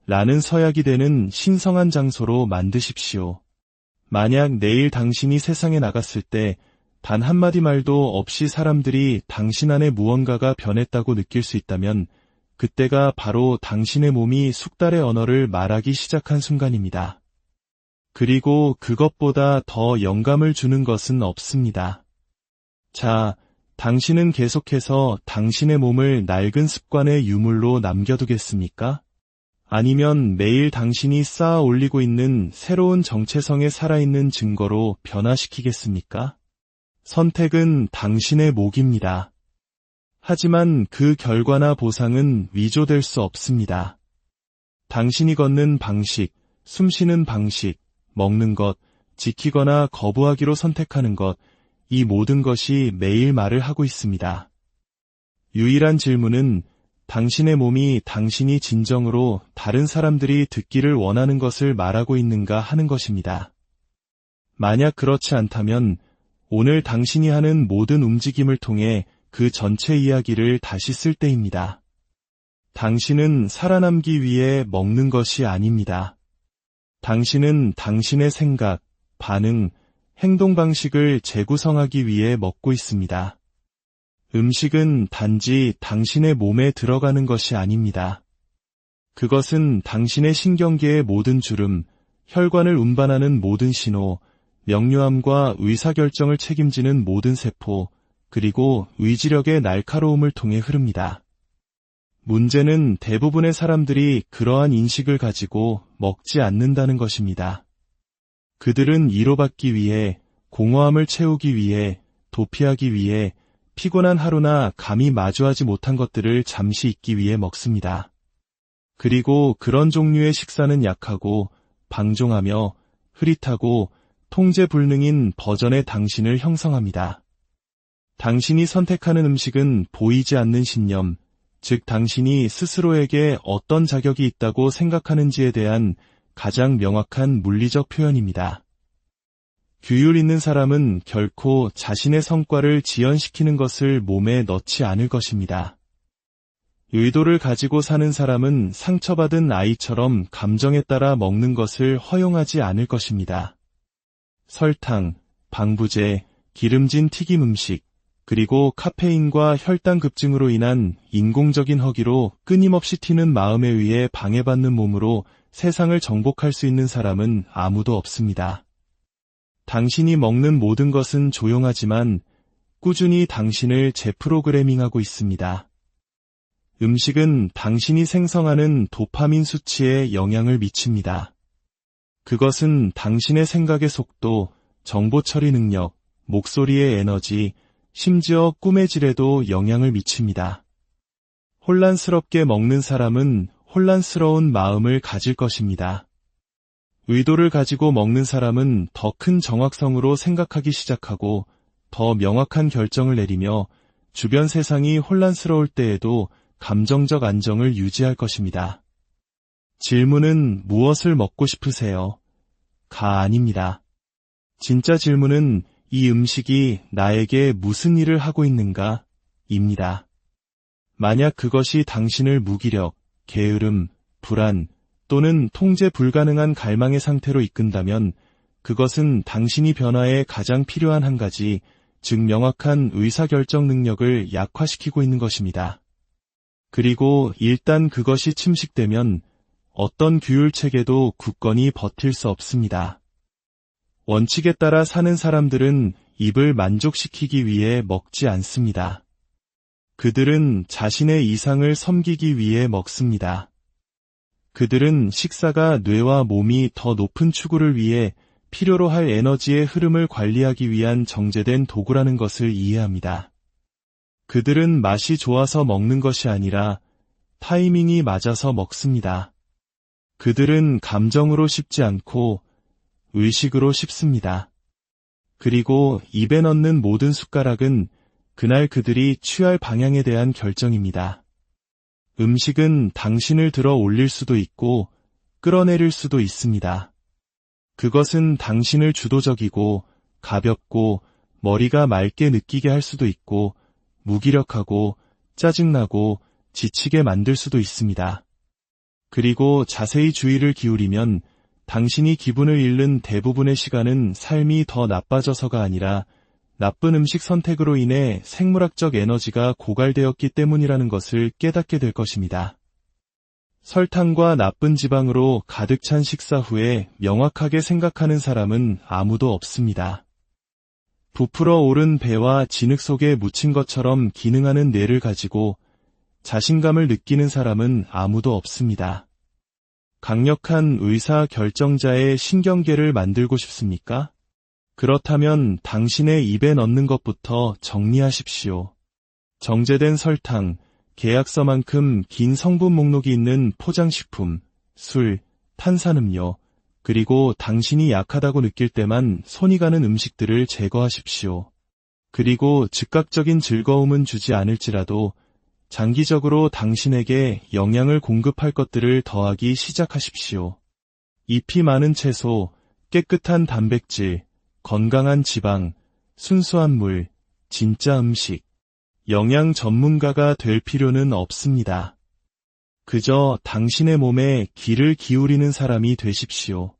라는 서약이 되는 신성한 장소로 만드십시오. 만약 내일 당신이 세상에 나갔을 때 단 한마디 말도 없이 사람들이 당신 안에 무언가가 변했다고 느낄 수 있다면 그때가 바로 당신의 몸이 숙달의 언어를 말하기 시작한 순간입니다. 그리고 그것보다 더 영감을 주는 것은 없습니다. 자, 당신은 계속해서 당신의 몸을 낡은 습관의 유물로 남겨두겠습니까? 아니면 매일 당신이 쌓아 올리고 있는 새로운 정체성에 살아있는 증거로 변화시키겠습니까? 선택은 당신의 몫입니다. 하지만 그 결과나 보상은 위조될 수 없습니다. 당신이 걷는 방식, 숨쉬는 방식, 먹는 것, 지키거나 거부하기로 선택하는 것, 이 모든 것이 매일 말을 하고 있습니다. 유일한 질문은 당신의 몸이 당신이 진정으로 다른 사람들이 듣기를 원하는 것을 말하고 있는가 하는 것입니다. 만약 그렇지 않다면 오늘 당신이 하는 모든 움직임을 통해 그 전체 이야기를 다시 쓸 때입니다. 당신은 살아남기 위해 먹는 것이 아닙니다. 당신은 당신의 생각, 반응, 행동 방식을 재구성하기 위해 먹고 있습니다. 음식은 단지 당신의 몸에 들어가는 것이 아닙니다. 그것은 당신의 신경계의 모든 주름, 혈관을 운반하는 모든 신호, 명료함과 의사결정을 책임지는 모든 세포, 그리고 의지력의 날카로움을 통해 흐릅니다. 문제는 대부분의 사람들이 그러한 인식을 가지고 먹지 않는다는 것입니다. 그들은 위로받기 위해, 공허함을 채우기 위해, 도피하기 위해, 피곤한 하루나 감히 마주하지 못한 것들을 잠시 잊기 위해 먹습니다. 그리고 그런 종류의 식사는 약하고, 방종하며, 흐릿하고, 통제 불능인 버전의 당신을 형성합니다. 당신이 선택하는 음식은 보이지 않는 신념, 즉 당신이 스스로에게 어떤 자격이 있다고 생각하는지에 대한 가장 명확한 물리적 표현입니다. 규율 있는 사람은 결코 자신의 성과를 지연시키는 것을 몸에 넣지 않을 것입니다. 의도를 가지고 사는 사람은 상처받은 아이처럼 감정에 따라 먹는 것을 허용하지 않을 것입니다. 설탕, 방부제, 기름진 튀김 음식, 그리고 카페인과 혈당 급증으로 인한 인공적인 허기로 끊임없이 튀는 마음에 의해 방해받는 몸으로 세상을 정복할 수 있는 사람은 아무도 없습니다. 당신이 먹는 모든 것은 조용하지만 꾸준히 당신을 재프로그래밍하고 있습니다. 음식은 당신이 생성하는 도파민 수치에 영향을 미칩니다. 그것은 당신의 생각의 속도, 정보 처리 능력, 목소리의 에너지, 심지어 꿈의 질에도 영향을 미칩니다. 혼란스럽게 먹는 사람은 혼란스러운 마음을 가질 것입니다. 의도를 가지고 먹는 사람은 더 큰 정확성으로 생각하기 시작하고 더 명확한 결정을 내리며 주변 세상이 혼란스러울 때에도 감정적 안정을 유지할 것입니다. 질문은 무엇을 먹고 싶으세요? 가 아닙니다. 진짜 질문은 이 음식이 나에게 무슨 일을 하고 있는가? 입니다. 만약 그것이 당신을 무기력, 게으름, 불안 또는 통제 불가능한 갈망의 상태로 이끈다면 그것은 당신이 변화에 가장 필요한 한 가지, 즉 명확한 의사결정 능력을 약화시키고 있는 것입니다. 그리고 일단 그것이 침식되면 어떤 규율체계도 굳건히 버틸 수 없습니다. 원칙에 따라 사는 사람들은 입을 만족시키기 위해 먹지 않습니다. 그들은 자신의 이상을 섬기기 위해 먹습니다. 그들은 식사가 뇌와 몸이 더 높은 추구를 위해 필요로 할 에너지의 흐름을 관리하기 위한 정제된 도구라는 것을 이해합니다. 그들은 맛이 좋아서 먹는 것이 아니라 타이밍이 맞아서 먹습니다. 그들은 감정으로 씹지 않고 의식으로 씹습니다. 그리고 입에 넣는 모든 숟가락은 그날 그들이 취할 방향에 대한 결정입니다. 음식은 당신을 들어 올릴 수도 있고 끌어내릴 수도 있습니다. 그것은 당신을 주도적이고 가볍고 머리가 맑게 느끼게 할 수도 있고 무기력하고 짜증나고 지치게 만들 수도 있습니다. 그리고 자세히 주의를 기울이면 당신이 기분을 잃는 대부분의 시간은 삶이 더 나빠져서가 아니라 나쁜 음식 선택으로 인해 생물학적 에너지가 고갈되었기 때문이라는 것을 깨닫게 될 것입니다. 설탕과 나쁜 지방으로 가득 찬 식사 후에 명확하게 생각하는 사람은 아무도 없습니다. 부풀어 오른 배와 진흙 속에 묻힌 것처럼 기능하는 뇌를 가지고 자신감을 느끼는 사람은 아무도 없습니다. 강력한 의사 결정자의 신경계를 만들고 싶습니까? 그렇다면 당신의 입에 넣는 것부터 정리하십시오. 정제된 설탕, 계약서만큼 긴 성분 목록이 있는 포장식품, 술, 탄산음료, 그리고 당신이 약하다고 느낄 때만 손이 가는 음식들을 제거하십시오. 그리고 즉각적인 즐거움은 주지 않을지라도 장기적으로 당신에게 영양을 공급할 것들을 더하기 시작하십시오. 잎이 많은 채소, 깨끗한 단백질, 건강한 지방, 순수한 물, 진짜 음식. 영양 전문가가 될 필요는 없습니다. 그저 당신의 몸에 귀를 기울이는 사람이 되십시오.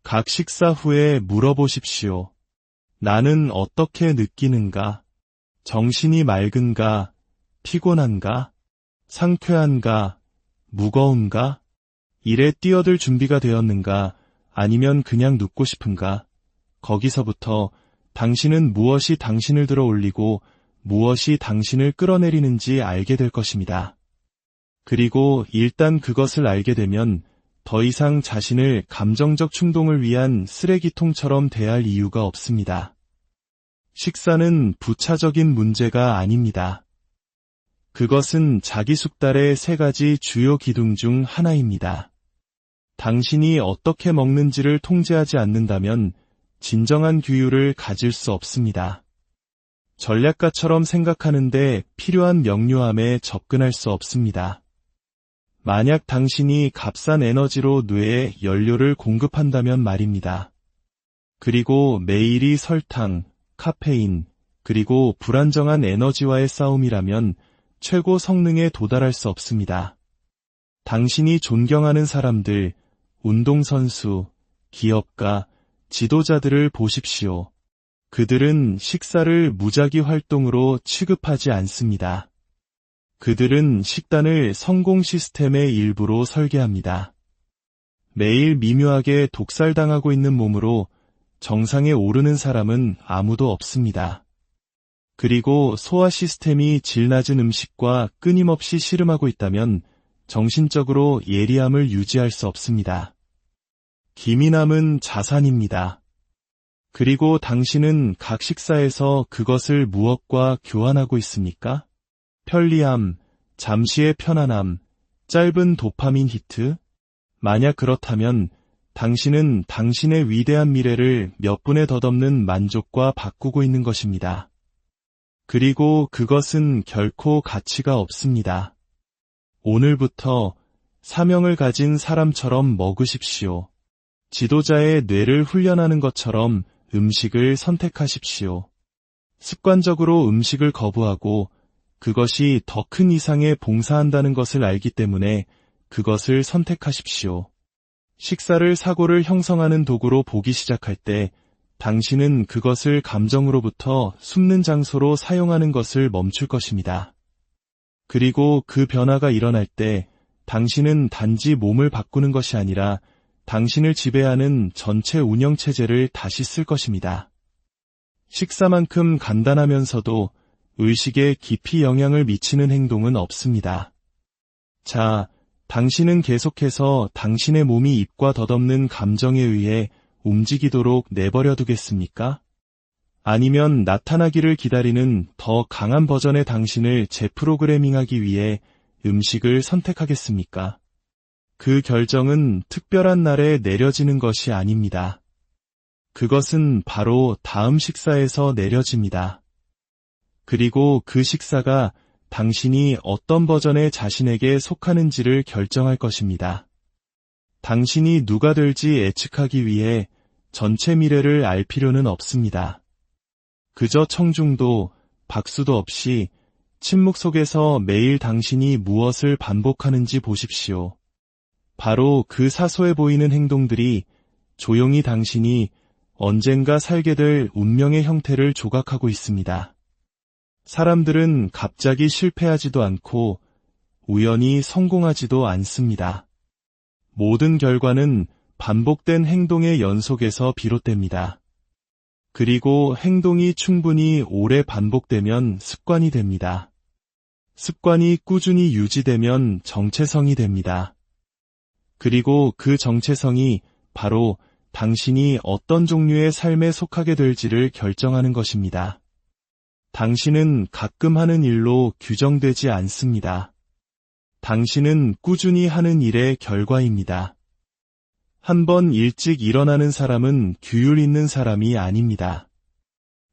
각 식사 후에 물어보십시오. 나는 어떻게 느끼는가? 정신이 맑은가? 피곤한가? 상쾌한가? 무거운가? 일에 뛰어들 준비가 되었는가? 아니면 그냥 눕고 싶은가? 거기서부터 당신은 무엇이 당신을 들어 올리고 무엇이 당신을 끌어내리는지 알게 될 것입니다. 그리고 일단 그것을 알게 되면 더 이상 자신을 감정적 충동을 위한 쓰레기통처럼 대할 이유가 없습니다. 식사는 부차적인 문제가 아닙니다. 그것은 자기 숙달의 3가지 주요 기둥 중 하나입니다. 당신이 어떻게 먹는지를 통제하지 않는다면 진정한 규율을 가질 수 없습니다. 전략가처럼 생각하는데 필요한 명료함에 접근할 수 없습니다. 만약 당신이 값싼 에너지로 뇌에 연료를 공급한다면 말입니다. 그리고 매일이 설탕, 카페인, 그리고 불안정한 에너지와의 싸움이라면 최고 성능에 도달할 수 없습니다. 당신이 존경하는 사람들, 운동선수, 기업가, 지도자들을 보십시오. 그들은 식사를 무작위 활동으로 취급하지 않습니다. 그들은 식단을 성공 시스템의 일부로 설계합니다. 매일 미묘하게 독살당하고 있는 몸으로 정상에 오르는 사람은 아무도 없습니다. 그리고 소화 시스템이 질 낮은 음식과 끊임없이 씨름하고 있다면 정신적으로 예리함을 유지할 수 없습니다. 기민함은 자산입니다. 그리고 당신은 각 식사에서 그것을 무엇과 교환하고 있습니까? 편리함, 잠시의 편안함, 짧은 도파민 히트? 만약 그렇다면 당신은 당신의 위대한 미래를 몇 분에 덧없는 만족과 바꾸고 있는 것입니다. 그리고 그것은 결코 가치가 없습니다. 오늘부터 사명을 가진 사람처럼 먹으십시오. 지도자의 뇌를 훈련하는 것처럼 음식을 선택하십시오. 습관적으로 음식을 거부하고 그것이 더 큰 이상에 봉사한다는 것을 알기 때문에 그것을 선택하십시오. 식사를 사고를 형성하는 도구로 보기 시작할 때 당신은 그것을 감정으로부터 숨는 장소로 사용하는 것을 멈출 것입니다. 그리고 그 변화가 일어날 때 당신은 단지 몸을 바꾸는 것이 아니라 당신을 지배하는 전체 운영체제를 다시 쓸 것입니다. 식사만큼 간단하면서도 의식에 깊이 영향을 미치는 행동은 없습니다. 자, 당신은 계속해서 당신의 몸이 입과 덧없는 감정에 의해 움직이도록 내버려 두겠습니까? 아니면 나타나기를 기다리는 더 강한 버전의 당신을 재프로그래밍하기 위해 음식을 선택하겠습니까? 그 결정은 특별한 날에 내려지는 것이 아닙니다. 그것은 바로 다음 식사에서 내려집니다. 그리고 그 식사가 당신이 어떤 버전의 자신에게 속하는지를 결정할 것입니다. 당신이 누가 될지 예측하기 위해 전체 미래를 알 필요는 없습니다. 그저 청중도 박수도 없이 침묵 속에서 매일 당신이 무엇을 반복하는지 보십시오. 바로 그 사소해 보이는 행동들이 조용히 당신이 언젠가 살게 될 운명의 형태를 조각하고 있습니다. 사람들은 갑자기 실패하지도 않고 우연히 성공하지도 않습니다. 모든 결과는 반복된 행동의 연속에서 비롯됩니다. 그리고 행동이 충분히 오래 반복되면 습관이 됩니다. 습관이 꾸준히 유지되면 정체성이 됩니다. 그리고 그 정체성이 바로 당신이 어떤 종류의 삶에 속하게 될지를 결정하는 것입니다. 당신은 가끔 하는 일로 규정되지 않습니다. 당신은 꾸준히 하는 일의 결과입니다. 한번 일찍 일어나는 사람은 규율 있는 사람이 아닙니다.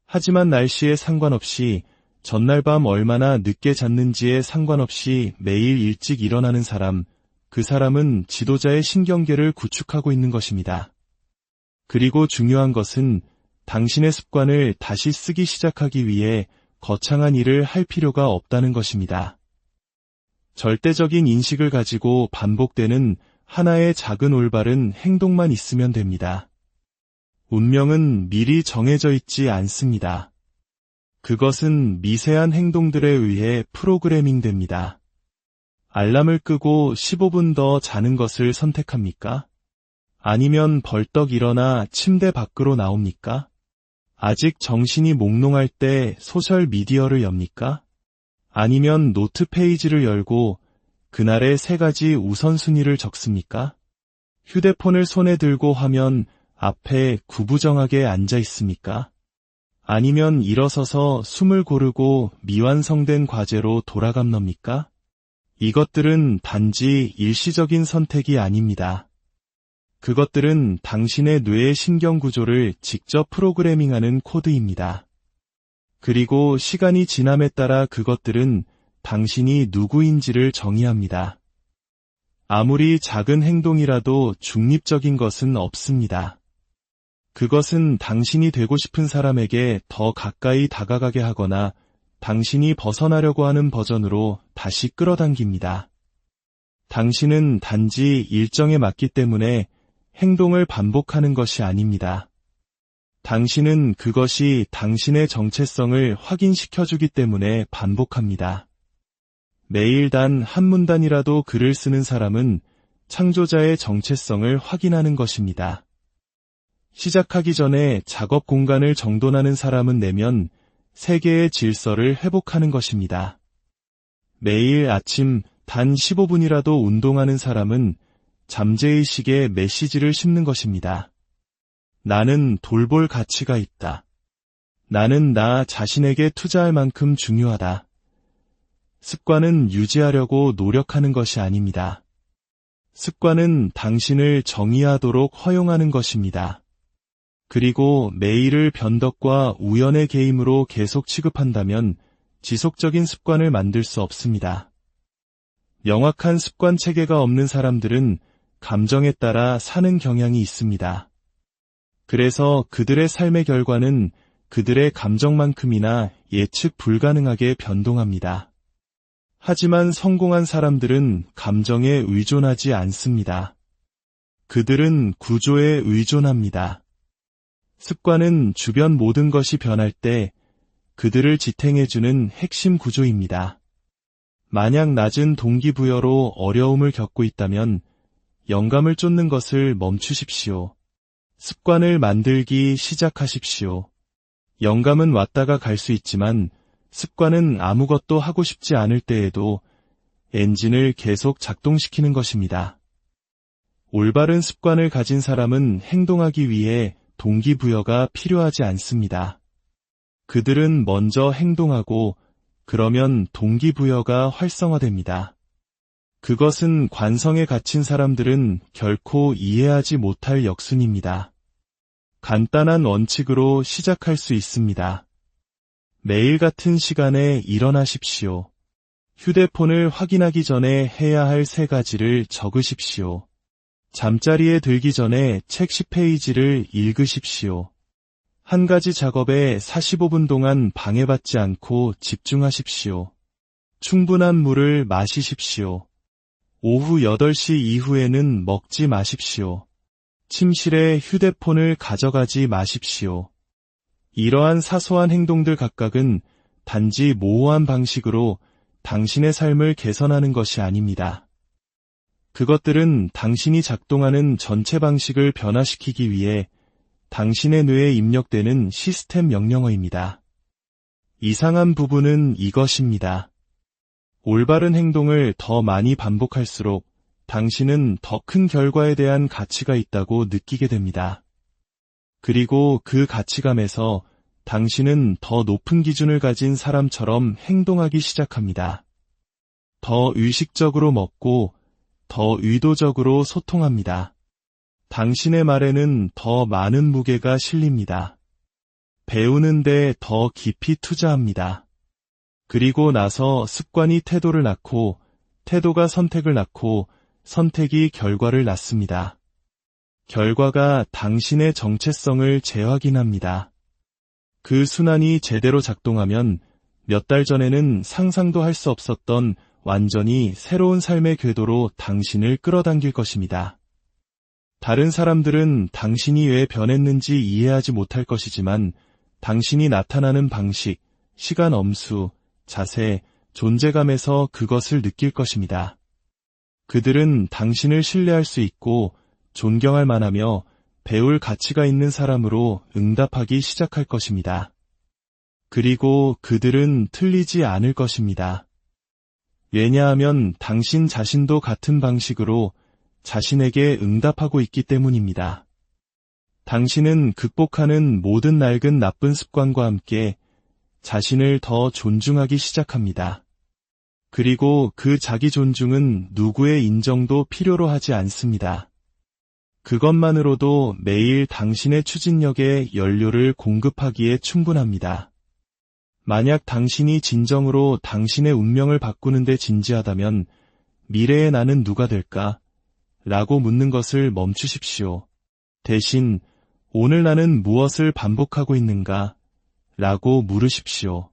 하지만 날씨에 상관없이 전날 밤 얼마나 늦게 잤는지에 상관없이 매일 일찍 일어나는 사람, 그 사람은 지도자의 신경계를 구축하고 있는 것입니다. 그리고 중요한 것은 당신의 습관을 다시 쓰기 시작하기 위해 거창한 일을 할 필요가 없다는 것입니다. 절대적인 인식을 가지고 반복되는 하나의 작은 올바른 행동만 있으면 됩니다. 운명은 미리 정해져 있지 않습니다. 그것은 미세한 행동들에 의해 프로그래밍 됩니다. 알람을 끄고 15분 더 자는 것을 선택합니까? 아니면 벌떡 일어나 침대 밖으로 나옵니까? 아직 정신이 몽롱할 때 소셜미디어를 엽니까? 아니면 노트 페이지를 열고 그날의 3가지 우선순위를 적습니까? 휴대폰을 손에 들고 화면 앞에 구부정하게 앉아 있습니까? 아니면 일어서서 숨을 고르고 미완성된 과제로 돌아갑니까? 이것들은 단지 일시적인 선택이 아닙니다. 그것들은 당신의 뇌의 신경구조를 직접 프로그래밍하는 코드입니다. 그리고 시간이 지남에 따라 그것들은 당신이 누구인지를 정의합니다. 아무리 작은 행동이라도 중립적인 것은 없습니다. 그것은 당신이 되고 싶은 사람에게 더 가까이 다가가게 하거나 당신이 벗어나려고 하는 버전으로 다시 끌어당깁니다. 당신은 단지 일정에 맞기 때문에 행동을 반복하는 것이 아닙니다. 당신은 그것이 당신의 정체성을 확인시켜주기 때문에 반복합니다. 매일 단 한 문단이라도 글을 쓰는 사람은 창조자의 정체성을 확인하는 것입니다. 시작하기 전에 작업 공간을 정돈하는 사람은 내면 세계의 질서를 회복하는 것입니다. 매일 아침 단 15분이라도 운동하는 사람은 잠재의식에 메시지를 심는 것입니다. 나는 돌볼 가치가 있다. 나는 나 자신에게 투자할 만큼 중요하다. 습관은 유지하려고 노력하는 것이 아닙니다. 습관은 당신을 정의하도록 허용하는 것입니다. 그리고 매일을 변덕과 우연의 게임으로 계속 취급한다면 지속적인 습관을 만들 수 없습니다. 명확한 습관 체계가 없는 사람들은 감정에 따라 사는 경향이 있습니다. 그래서 그들의 삶의 결과는 그들의 감정만큼이나 예측 불가능하게 변동합니다. 하지만 성공한 사람들은 감정에 의존하지 않습니다. 그들은 구조에 의존합니다. 습관은 주변 모든 것이 변할 때 그들을 지탱해주는 핵심 구조입니다. 만약 낮은 동기부여로 어려움을 겪고 있다면 영감을 쫓는 것을 멈추십시오. 습관을 만들기 시작하십시오. 영감은 왔다가 갈 수 있지만 습관은 아무것도 하고 싶지 않을 때에도 엔진을 계속 작동시키는 것입니다. 올바른 습관을 가진 사람은 행동하기 위해 동기부여가 필요하지 않습니다. 그들은 먼저 행동하고 그러면 동기부여가 활성화됩니다. 그것은 관성에 갇힌 사람들은 결코 이해하지 못할 역순입니다. 간단한 원칙으로 시작할 수 있습니다. 매일 같은 시간에 일어나십시오. 휴대폰을 확인하기 전에 해야 할 3가지를 적으십시오. 잠자리에 들기 전에 책 10페이지를 읽으십시오. 한 가지 작업에 45분 동안 방해받지 않고 집중하십시오. 충분한 물을 마시십시오. 오후 8시 이후에는 먹지 마십시오. 침실에 휴대폰을 가져가지 마십시오. 이러한 사소한 행동들 각각은 단지 모호한 방식으로 당신의 삶을 개선하는 것이 아닙니다. 그것들은 당신이 작동하는 전체 방식을 변화시키기 위해 당신의 뇌에 입력되는 시스템 명령어입니다. 이상한 부분은 이것입니다. 올바른 행동을 더 많이 반복할수록 당신은 더 큰 결과에 대한 가치가 있다고 느끼게 됩니다. 그리고 그 가치감에서 당신은 더 높은 기준을 가진 사람처럼 행동하기 시작합니다. 더 의식적으로 먹고 더 의도적으로 소통합니다. 당신의 말에는 더 많은 무게가 실립니다. 배우는데 더 깊이 투자합니다. 그리고 나서 습관이 태도를 낳고 태도가 선택을 낳고 선택이 결과를 낳습니다. 결과가 당신의 정체성을 재확인합니다. 그 순환이 제대로 작동하면 몇 달 전에는 상상도 할 수 없었던 완전히 새로운 삶의 궤도로 당신을 끌어당길 것입니다. 다른 사람들은 당신이 왜 변했는지 이해하지 못할 것이지만 당신이 나타나는 방식, 시간 엄수, 자세, 존재감에서 그것을 느낄 것입니다. 그들은 당신을 신뢰할 수 있고 존경할 만하며 배울 가치가 있는 사람으로 응답하기 시작할 것입니다. 그리고 그들은 틀리지 않을 것입니다. 왜냐하면 당신 자신도 같은 방식으로 자신에게 응답하고 있기 때문입니다. 당신은 극복하는 모든 낡은 나쁜 습관과 함께 자신을 더 존중하기 시작합니다. 그리고 그 자기 존중은 누구의 인정도 필요로 하지 않습니다. 그것만으로도 매일 당신의 추진력에 연료를 공급하기에 충분합니다. 만약 당신이 진정으로 당신의 운명을 바꾸는 데 진지하다면 미래의 나는 누가 될까? 라고 묻는 것을 멈추십시오. 대신 오늘 나는 무엇을 반복하고 있는가? 라고 물으십시오.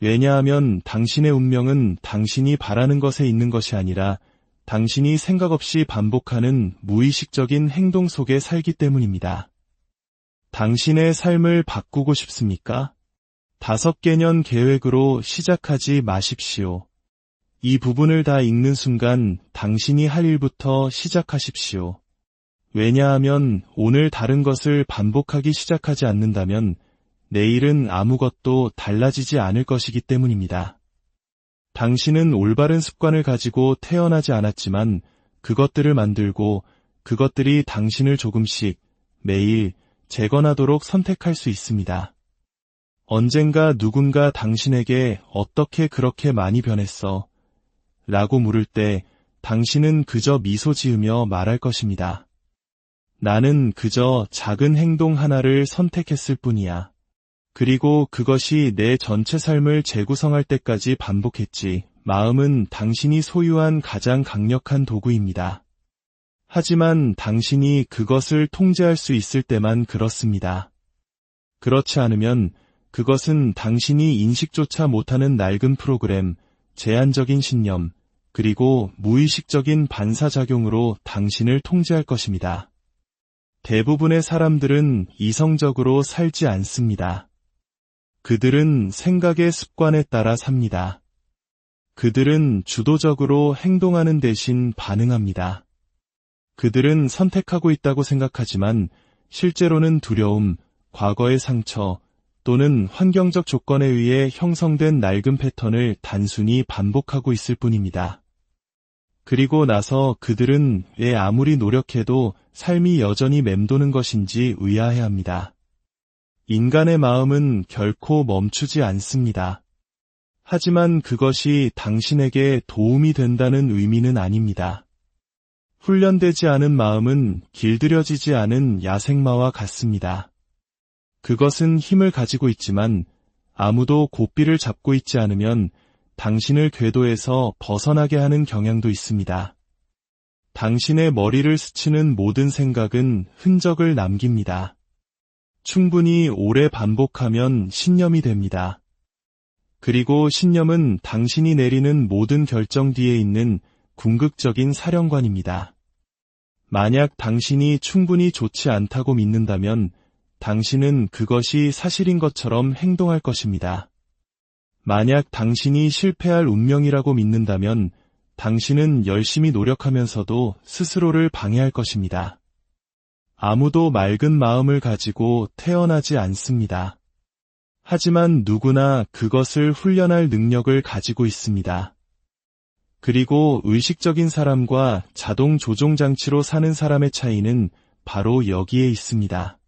왜냐하면 당신의 운명은 당신이 바라는 것에 있는 것이 아니라 당신이 생각 없이 반복하는 무의식적인 행동 속에 살기 때문입니다. 당신의 삶을 바꾸고 싶습니까? 5개년 계획으로 시작하지 마십시오. 이 부분을 다 읽는 순간 당신이 할 일부터 시작하십시오. 왜냐하면 오늘 다른 것을 반복하기 시작하지 않는다면 내일은 아무것도 달라지지 않을 것이기 때문입니다. 당신은 올바른 습관을 가지고 태어나지 않았지만 그것들을 만들고 그것들이 당신을 조금씩 매일 재건하도록 선택할 수 있습니다. 언젠가 누군가 당신에게 어떻게 그렇게 많이 변했어? 라고 물을 때 당신은 그저 미소 지으며 말할 것입니다. 나는 그저 작은 행동 하나를 선택했을 뿐이야. 그리고 그것이 내 전체 삶을 재구성할 때까지 반복했지. 마음은 당신이 소유한 가장 강력한 도구입니다. 하지만 당신이 그것을 통제할 수 있을 때만 그렇습니다. 그렇지 않으면 그것은 당신이 인식조차 못하는 낡은 프로그램, 제한적인 신념, 그리고 무의식적인 반사작용으로 당신을 통제할 것입니다. 대부분의 사람들은 이성적으로 살지 않습니다. 그들은 생각의 습관에 따라 삽니다. 그들은 주도적으로 행동하는 대신 반응합니다. 그들은 선택하고 있다고 생각하지만 실제로는 두려움, 과거의 상처 또는 환경적 조건에 의해 형성된 낡은 패턴을 단순히 반복하고 있을 뿐입니다. 그리고 나서 그들은 왜 아무리 노력해도 삶이 여전히 맴도는 것인지 의아해합니다. 인간의 마음은 결코 멈추지 않습니다. 하지만 그것이 당신에게 도움이 된다는 의미는 아닙니다. 훈련되지 않은 마음은 길들여지지 않은 야생마와 같습니다. 그것은 힘을 가지고 있지만 아무도 고삐를 잡고 있지 않으면 당신을 궤도에서 벗어나게 하는 경향도 있습니다. 당신의 머리를 스치는 모든 생각은 흔적을 남깁니다. 충분히 오래 반복하면 신념이 됩니다. 그리고 신념은 당신이 내리는 모든 결정 뒤에 있는 궁극적인 사령관입니다. 만약 당신이 충분히 좋지 않다고 믿는다면 당신은 그것이 사실인 것처럼 행동할 것입니다. 만약 당신이 실패할 운명이라고 믿는다면 당신은 열심히 노력하면서도 스스로를 방해할 것입니다. 아무도 맑은 마음을 가지고 태어나지 않습니다. 하지만 누구나 그것을 훈련할 능력을 가지고 있습니다. 그리고 의식적인 사람과 자동 조종 장치로 사는 사람의 차이는 바로 여기에 있습니다.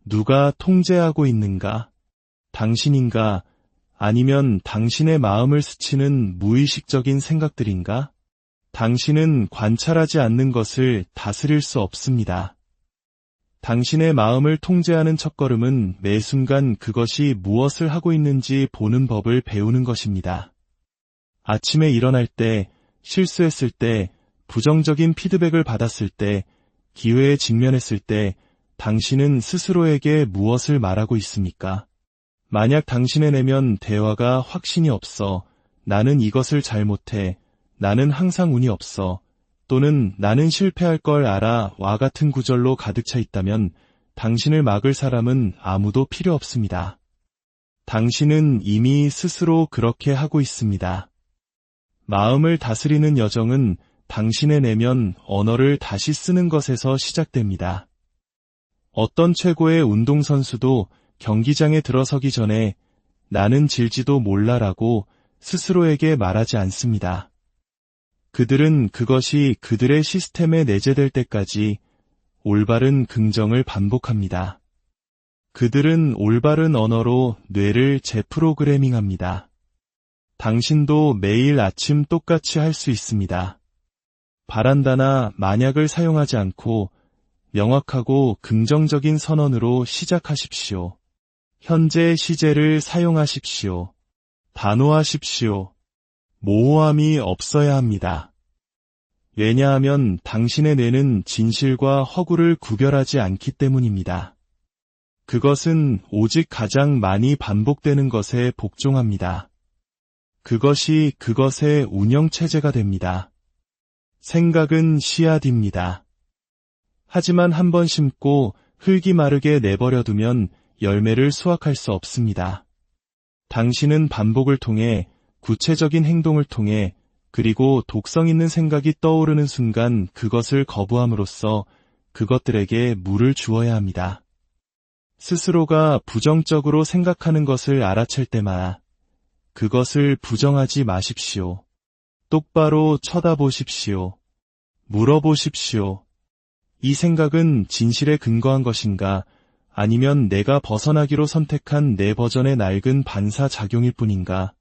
누가 통제하고 있는가? 당신인가? 아니면 당신의 마음을 스치는 무의식적인 생각들인가? 당신은 관찰하지 않는 것을 다스릴 수 없습니다. 당신의 마음을 통제하는 첫걸음은 매 순간 그것이 무엇을 하고 있는지 보는 법을 배우는 것입니다. 아침에 일어날 때, 실수했을 때, 부정적인 피드백을 받았을 때, 기회에 직면했을 때, 당신은 스스로에게 무엇을 말하고 있습니까? 만약 당신의 내면 대화가 확신이 없어, 나는 이것을 잘못해, 나는 항상 운이 없어, 또는 나는 실패할 걸 알아 와 같은 구절로 가득 차 있다면 당신을 막을 사람은 아무도 필요 없습니다. 당신은 이미 스스로 그렇게 하고 있습니다. 마음을 다스리는 여정은 당신의 내면 언어를 다시 쓰는 것에서 시작됩니다. 어떤 최고의 운동선수도 경기장에 들어서기 전에 나는 질지도 몰라라고 스스로에게 말하지 않습니다. 그들은 그것이 그들의 시스템에 내재될 때까지 올바른 긍정을 반복합니다. 그들은 올바른 언어로 뇌를 재프로그래밍합니다. 당신도 매일 아침 똑같이 할 수 있습니다. 바란다나 만약을 사용하지 않고 명확하고 긍정적인 선언으로 시작하십시오. 현재 시제를 사용하십시오. 단호하십시오. 모호함이 없어야 합니다. 왜냐하면 당신의 뇌는 진실과 허구를 구별하지 않기 때문입니다. 그것은 오직 가장 많이 반복되는 것에 복종합니다. 그것이 그것의 운영체제가 됩니다. 생각은 씨앗입니다. 하지만 한번 심고 흙이 마르게 내버려두면 열매를 수확할 수 없습니다. 당신은 반복을 통해 구체적인 행동을 통해 그리고 독성 있는 생각이 떠오르는 순간 그것을 거부함으로써 그것들에게 물을 주어야 합니다. 스스로가 부정적으로 생각하는 것을 알아챌 때마다 그것을 부정하지 마십시오. 똑바로 쳐다보십시오. 물어보십시오. 이 생각은 진실에 근거한 것인가 아니면 내가 벗어나기로 선택한 내 버전의 낡은 반사작용일 뿐인가?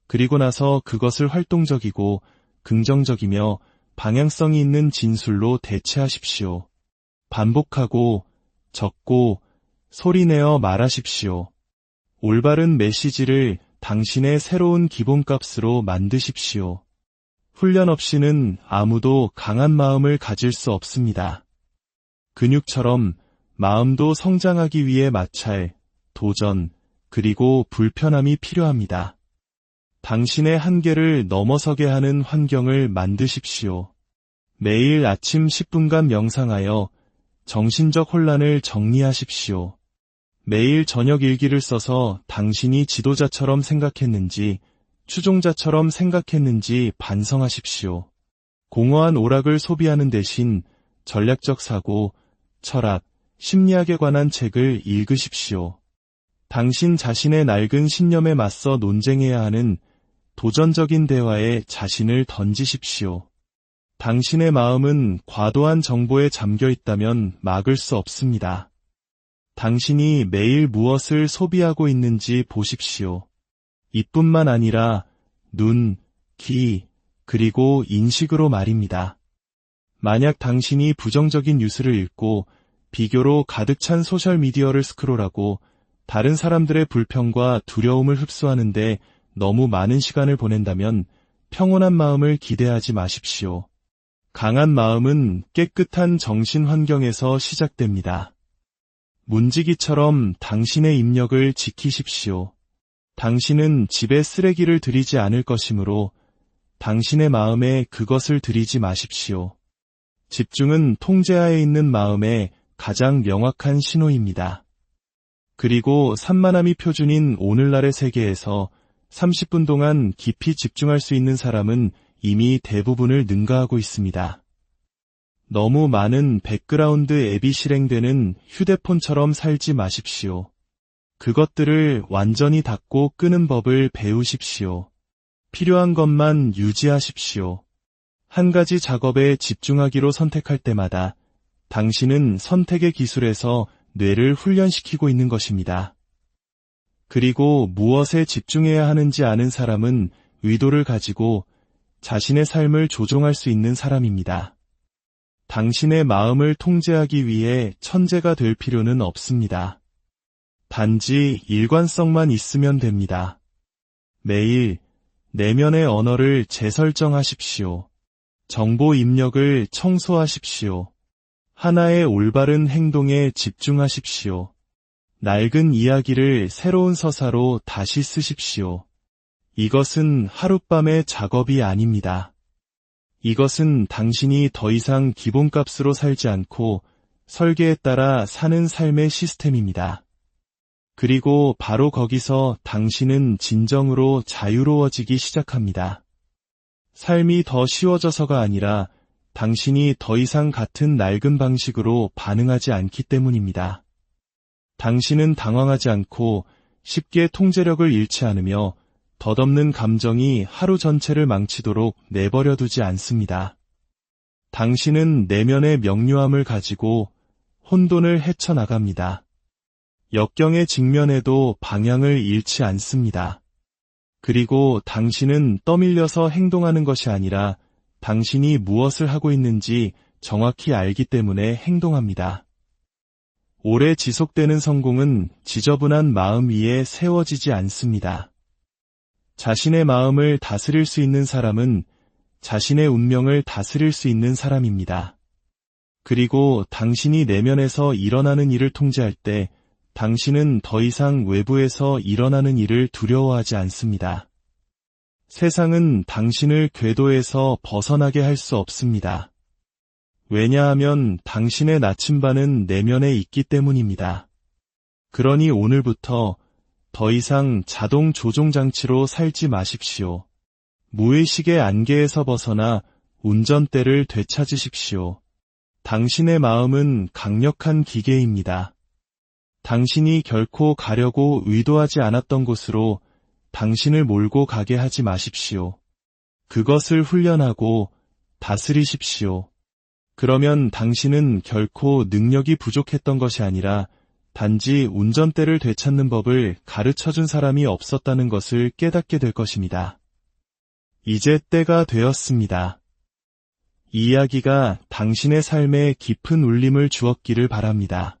그리고 나서 그것을 활동적이고 긍정적이며 방향성이 있는 진술로 대체하십시오. 반복하고 적고 소리내어 말하십시오. 올바른 메시지를 당신의 새로운 기본값으로 만드십시오. 훈련 없이는 아무도 강한 마음을 가질 수 없습니다. 근육처럼 마음도 성장하기 위해 마찰, 도전, 그리고 불편함이 필요합니다. 당신의 한계를 넘어서게 하는 환경을 만드십시오. 매일 아침 10분간 명상하여 정신적 혼란을 정리하십시오. 매일 저녁 일기를 써서 당신이 지도자처럼 생각했는지, 추종자처럼 생각했는지 반성하십시오. 공허한 오락을 소비하는 대신 전략적 사고, 철학, 심리학에 관한 책을 읽으십시오. 당신 자신의 낡은 신념에 맞서 논쟁해야 하는 도전적인 대화에 자신을 던지십시오. 당신의 마음은 과도한 정보에 잠겨 있다면 막을 수 없습니다. 당신이 매일 무엇을 소비하고 있는지 보십시오. 이뿐만 아니라 눈, 귀, 그리고 인식으로 말입니다. 만약 당신이 부정적인 뉴스를 읽고 비교로 가득 찬 소셜미디어를 스크롤하고 다른 사람들의 불평과 두려움을 흡수하는데 너무 많은 시간을 보낸다면 평온한 마음을 기대하지 마십시오. 강한 마음은 깨끗한 정신 환경에서 시작됩니다. 문지기처럼 당신의 입력을 지키십시오. 당신은 집에 쓰레기를 들이지 않을 것이므로 당신의 마음에 그것을 들이지 마십시오. 집중은 통제하에 있는 마음의 가장 명확한 신호입니다. 그리고 산만함이 표준인 오늘날의 세계에서 30분 동안 깊이 집중할 수 있는 사람은 이미 대부분을 능가하고 있습니다. 너무 많은 백그라운드 앱이 실행되는 휴대폰처럼 살지 마십시오. 그것들을 완전히 닫고 끄는 법을 배우십시오. 필요한 것만 유지하십시오. 한 가지 작업에 집중하기로 선택할 때마다 당신은 선택의 기술에서 뇌를 훈련시키고 있는 것입니다. 그리고 무엇에 집중해야 하는지 아는 사람은 의도를 가지고 자신의 삶을 조종할 수 있는 사람입니다. 당신의 마음을 통제하기 위해 천재가 될 필요는 없습니다. 단지 일관성만 있으면 됩니다. 매일 내면의 언어를 재설정하십시오. 정보 입력을 청소하십시오. 하나의 올바른 행동에 집중하십시오. 낡은 이야기를 새로운 서사로 다시 쓰십시오. 이것은 하룻밤의 작업이 아닙니다. 이것은 당신이 더 이상 기본값으로 살지 않고 설계에 따라 사는 삶의 시스템입니다. 그리고 바로 거기서 당신은 진정으로 자유로워지기 시작합니다. 삶이 더 쉬워져서가 아니라 당신이 더 이상 같은 낡은 방식으로 반응하지 않기 때문입니다. 당신은 당황하지 않고 쉽게 통제력을 잃지 않으며 덧없는 감정이 하루 전체를 망치도록 내버려 두지 않습니다. 당신은 내면의 명료함을 가지고 혼돈을 헤쳐나갑니다. 역경에 직면해도 방향을 잃지 않습니다. 그리고 당신은 떠밀려서 행동하는 것이 아니라 당신이 무엇을 하고 있는지 정확히 알기 때문에 행동합니다. 오래 지속되는 성공은 지저분한 마음 위에 세워지지 않습니다. 자신의 마음을 다스릴 수 있는 사람은 자신의 운명을 다스릴 수 있는 사람입니다. 그리고 당신이 내면에서 일어나는 일을 통제할 때 당신은 더 이상 외부에서 일어나는 일을 두려워하지 않습니다. 세상은 당신을 궤도에서 벗어나게 할 수 없습니다. 왜냐하면 당신의 나침반은 내면에 있기 때문입니다. 그러니 오늘부터 더 이상 자동 조종 장치로 살지 마십시오. 무의식의 안개에서 벗어나 운전대를 되찾으십시오. 당신의 마음은 강력한 기계입니다. 당신이 결코 가려고 의도하지 않았던 곳으로 당신을 몰고 가게 하지 마십시오. 그것을 훈련하고 다스리십시오. 그러면 당신은 결코 능력이 부족했던 것이 아니라 단지 운전대를 되찾는 법을 가르쳐준 사람이 없었다는 것을 깨닫게 될 것입니다. 이제 때가 되었습니다. 이 이야기가 당신의 삶에 깊은 울림을 주었기를 바랍니다.